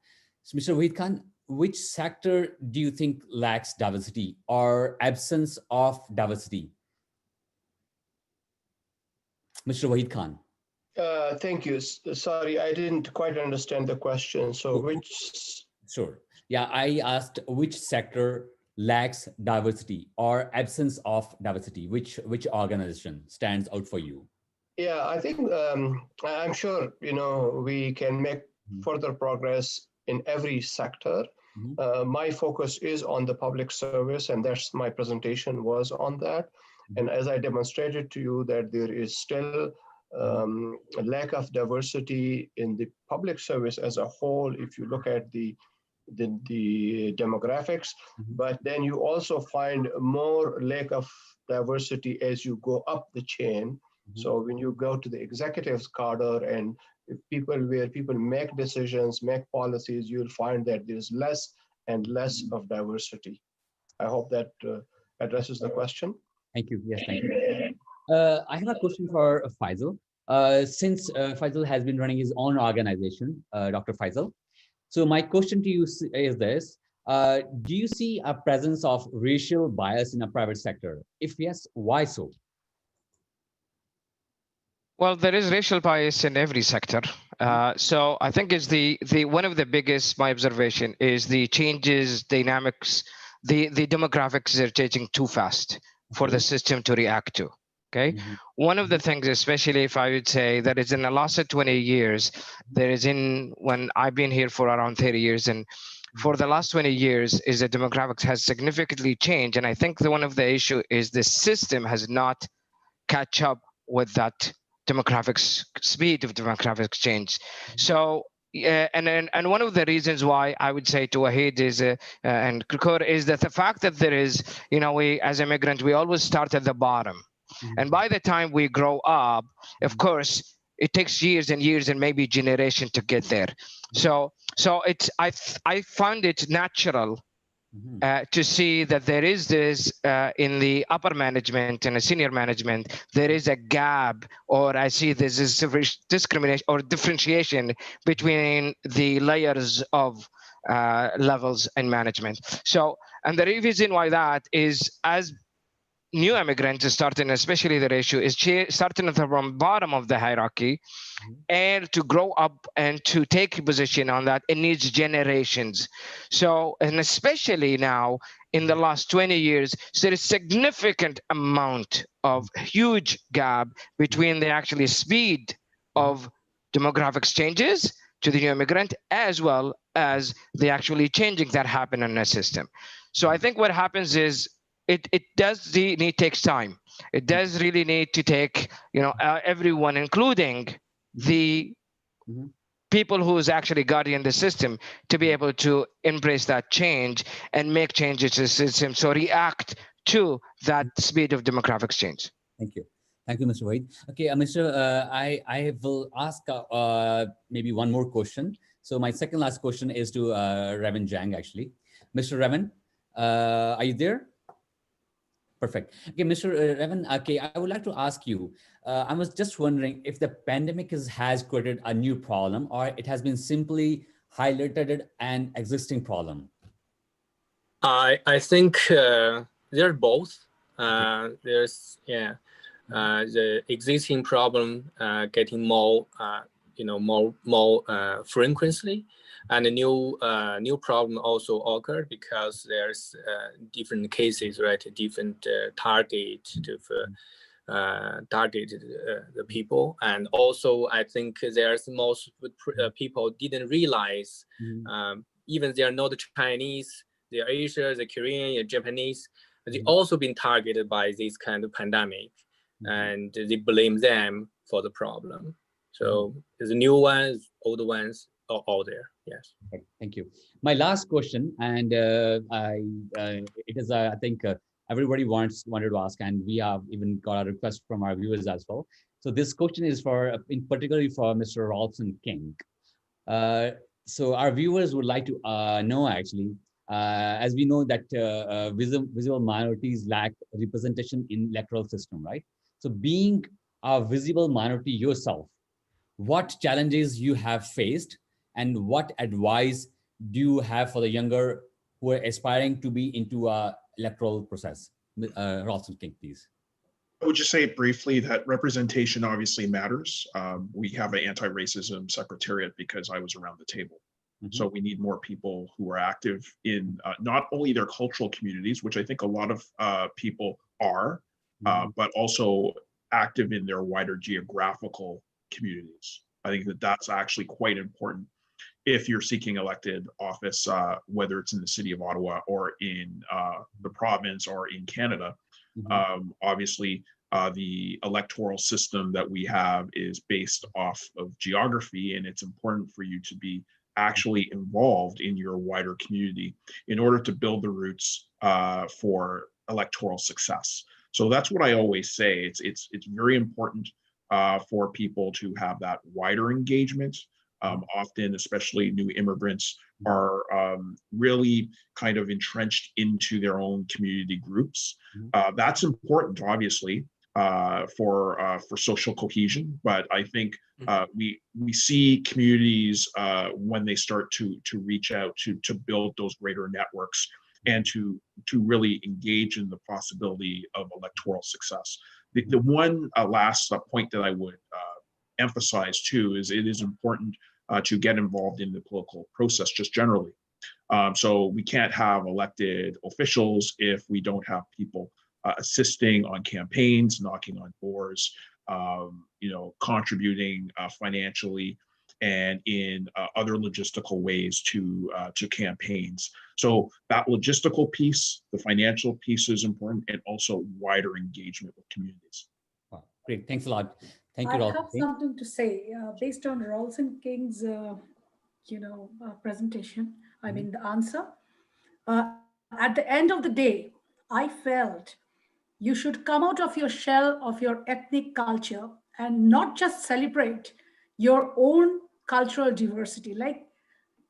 Speaker 1: So Mr. Wahid Khan, which sector do you think lacks diversity or absence of diversity? Mr. Wahid Khan.
Speaker 9: Thank you. Sorry, I didn't quite understand the question. So which?
Speaker 1: Sure. Yeah, I asked which sector lacks diversity or absence of diversity. Which organization stands out for you?
Speaker 9: Yeah, I think I'm sure we can make further progress in every sector. My focus is on the public service, and that's my presentation was on that. And as I demonstrated to you, that there is still a lack of diversity in the public service as a whole. If you look at the demographics, but then you also find more lack of diversity as you go up the chain. So when you go to the executive cadre and where people make decisions, make policies, you'll find that there's less and less of diversity. I hope that addresses the question.
Speaker 1: Thank you. Yes, thank you. I have a question for Faisal. Since Faisal has been running his own organization, Dr. Faisal. So my question to you is this. Do you see a presence of racial bias in a private sector? If yes, why so?
Speaker 14: Well, there is racial bias in every sector. So I think it's the one of the biggest, my observation is the changes, dynamics, the demographics are changing too fast for the system to react to. Okay. One of the things, especially if I would say that is in the last 20 years, when I've been here for around 30 years, and for the last 20 years is the demographics has significantly changed. And I think one of the issue is the system has not catch up with that demographics speed of demographics change. So and one of the reasons why I would say to Wahid is and Kukur is that the fact that there is, we as immigrants, we always start at the bottom. And by the time we grow up, of course, it takes years and years and maybe generation to get there. So it's I found it natural to see that there is this in the upper management and the senior management, there is a gap, or I see this is discrimination or differentiation between the layers of levels in management. So, and the reason why that is, as new immigrants is starting, especially the ratio is starting from bottom of the hierarchy, and to grow up and to take a position on that, it needs generations. So, and especially now in the last 20 years, so there is significant amount of huge gap between the actually speed of demographics changes to the new immigrant, as well as the actually changing that happen in the system. So I think what happens is it does takes time. It does really need to take, everyone, including the people who's actually guarding the system, to be able to embrace that change and make changes to the system, so react to that speed of demographics change.
Speaker 1: Thank you. Thank you, Mr. Wade. Okay, Mr. I will ask maybe one more question. So my second last question is to Revan Jang, actually. Mr. Revan, are you there? Perfect. Okay, Mr. Revan, okay, I would like to ask you, I was just wondering if the pandemic has created a new problem, or it has been simply highlighted an existing problem.
Speaker 15: I think they're both. There's the existing problem getting more frequently, and a new problem also occurred because there's different cases, right? Different target to target the people, and also I think there's most people didn't realize, even they are not Chinese, they are Asian, the Korean, the Japanese, they also been targeted by this kind of pandemic, and they blame them for the problem. So there's new ones, old ones, all there. Yes.
Speaker 1: Okay, thank you. My last question, and it is I think everybody wanted to ask, and we have even got a request from our viewers as well. So this question is in particularly for Mr. Rolson King. So our viewers would like to know, actually, as we know that visible minorities lack representation in electoral system, right? So being a visible minority yourself, what challenges you have faced, and what advice do you have for the younger who are aspiring to be into a electoral process? Rolson King, please.
Speaker 10: I would just say briefly that representation obviously matters. We have an anti-racism secretariat because I was around the table. So we need more people who are active in not only their cultural communities, which I think a lot of people are, but also active in their wider geographical communities. I think that that's actually quite important if you're seeking elected office, whether it's in the city of Ottawa or in the province or in Canada. Obviously, the electoral system that we have is based off of geography, and it's important for you to be actually involved in your wider community in order to build the roots for electoral success. So that's what I always say. It's very important for people to have that wider engagement. Often, especially new immigrants, are really kind of entrenched into their own community groups. That's important, obviously, for social cohesion. But I think we see communities when they start to reach out to build those greater networks and to really engage in the possibility of electoral success. The one last point that I would emphasize too is it is important to get involved in the political process just generally. So we can't have elected officials if we don't have people assisting on campaigns, knocking on doors, contributing financially and in other logistical ways to campaigns. So that logistical piece, the financial piece is important, and also wider engagement with communities.
Speaker 1: Wow, great, thanks a lot. Thank you,
Speaker 2: I
Speaker 1: Rolson
Speaker 2: have
Speaker 1: King.
Speaker 2: something to say based on Rolson King's, presentation. I mean, the answer. At the end of the day, I felt you should come out of your shell of your ethnic culture and not just celebrate your own cultural diversity. Like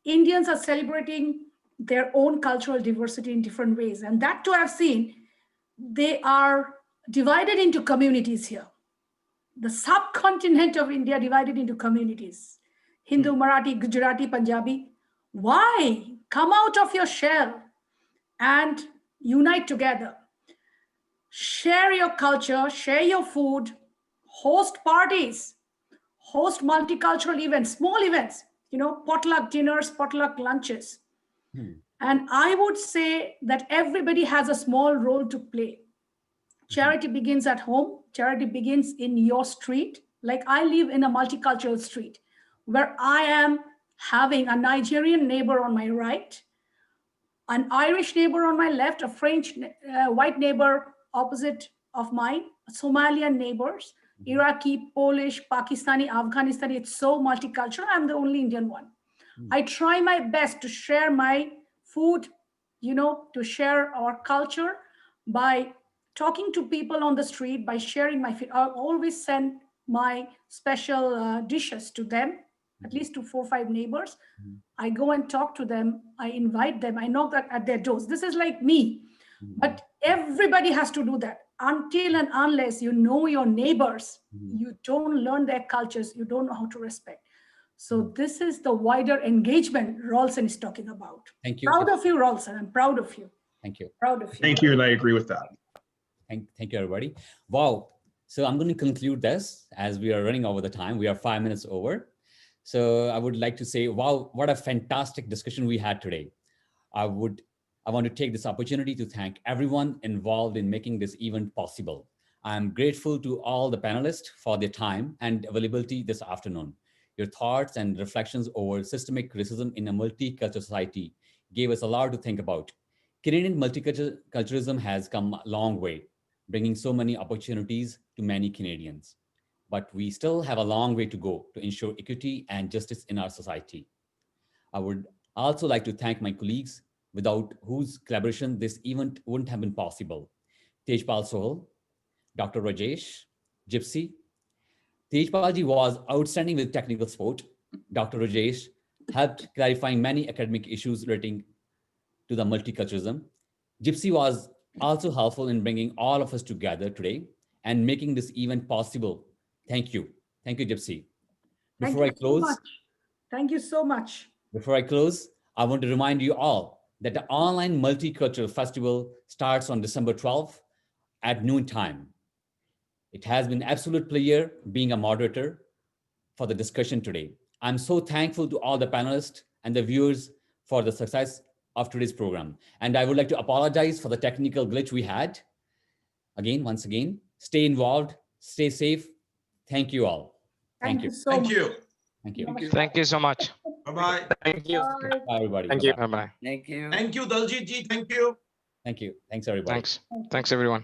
Speaker 2: Indians are celebrating their own cultural diversity in different ways. And that too I've seen, they are divided into communities here. The subcontinent of India divided into communities. Hindu, Marathi, Gujarati, Punjabi. Why? Come out of your shell and unite together. Share your culture, share your food, host parties, host multicultural events, small events, potluck dinners, potluck lunches. And I would say that everybody has a small role to play. Charity begins at home. Charity begins in your street. Like I live in a multicultural street where I am having a Nigerian neighbor on my right, an Irish neighbor on my left, a French white neighbor opposite of mine, Somalian neighbors, Iraqi, Polish, Pakistani, Afghanistani. It's so multicultural. I'm the only Indian one. I try my best to share my food, to share our culture by talking to people on the street, by sharing my food. I always send my special dishes to them, at least to 4 or 5 neighbors. I go and talk to them. I invite them. I knock at their doors. This is like me. But everybody has to do that. Until and unless you know your neighbors, you don't learn their cultures, you don't know how to respect. So this is the wider engagement Ralston is talking about.
Speaker 1: Thank you.
Speaker 2: Proud of you, Ralston. I'm proud of you.
Speaker 1: Thank you.
Speaker 2: Proud of you.
Speaker 10: Thank you, and I agree with that.
Speaker 1: Thank you, everybody. Wow. So I'm going to conclude this as we are running over the time. We are 5 minutes over. So I would like to say, wow, what a fantastic discussion we had today. I want to take this opportunity to thank everyone involved in making this event possible. I'm grateful to all the panelists for their time and availability this afternoon. Your thoughts and reflections over systemic racism in a multicultural society gave us a lot to think about. Canadian multiculturalism has come a long way, bringing so many opportunities to many Canadians. But we still have a long way to go to ensure equity and justice in our society. I would also like to thank my colleagues, without whose collaboration this event wouldn't have been possible. Tejpal Sohal, Dr. Rajesh, Gypsy. Tejpalji was outstanding with technical support. Dr. Rajesh helped clarifying many academic issues relating to the multiculturalism. Gypsy was also helpful in bringing all of us together today and making this event possible. Thank you. Thank you, Gypsy. Before I close,
Speaker 2: thank you so much.
Speaker 1: Before I close, I want to remind you all that the online multicultural festival starts on December 12th at noontime. It has been an absolute pleasure being a moderator for the discussion today. I'm so thankful to all the panelists and the viewers for the success of today's program. And I would like to apologize for the technical glitch we had. Once again, stay involved, stay safe. Thank you all.
Speaker 2: Thank you so
Speaker 12: Thank
Speaker 2: much.
Speaker 12: you.
Speaker 1: Thank you.
Speaker 14: Thank you so much.
Speaker 12: Bye-bye.
Speaker 15: Thank you.
Speaker 1: Bye, everybody.
Speaker 15: Thank you.
Speaker 14: Bye-bye.
Speaker 8: Thank you.
Speaker 12: Thank you, Daljit ji. Thank you.
Speaker 1: Thank you. Thanks, everybody.
Speaker 14: Thanks, everyone.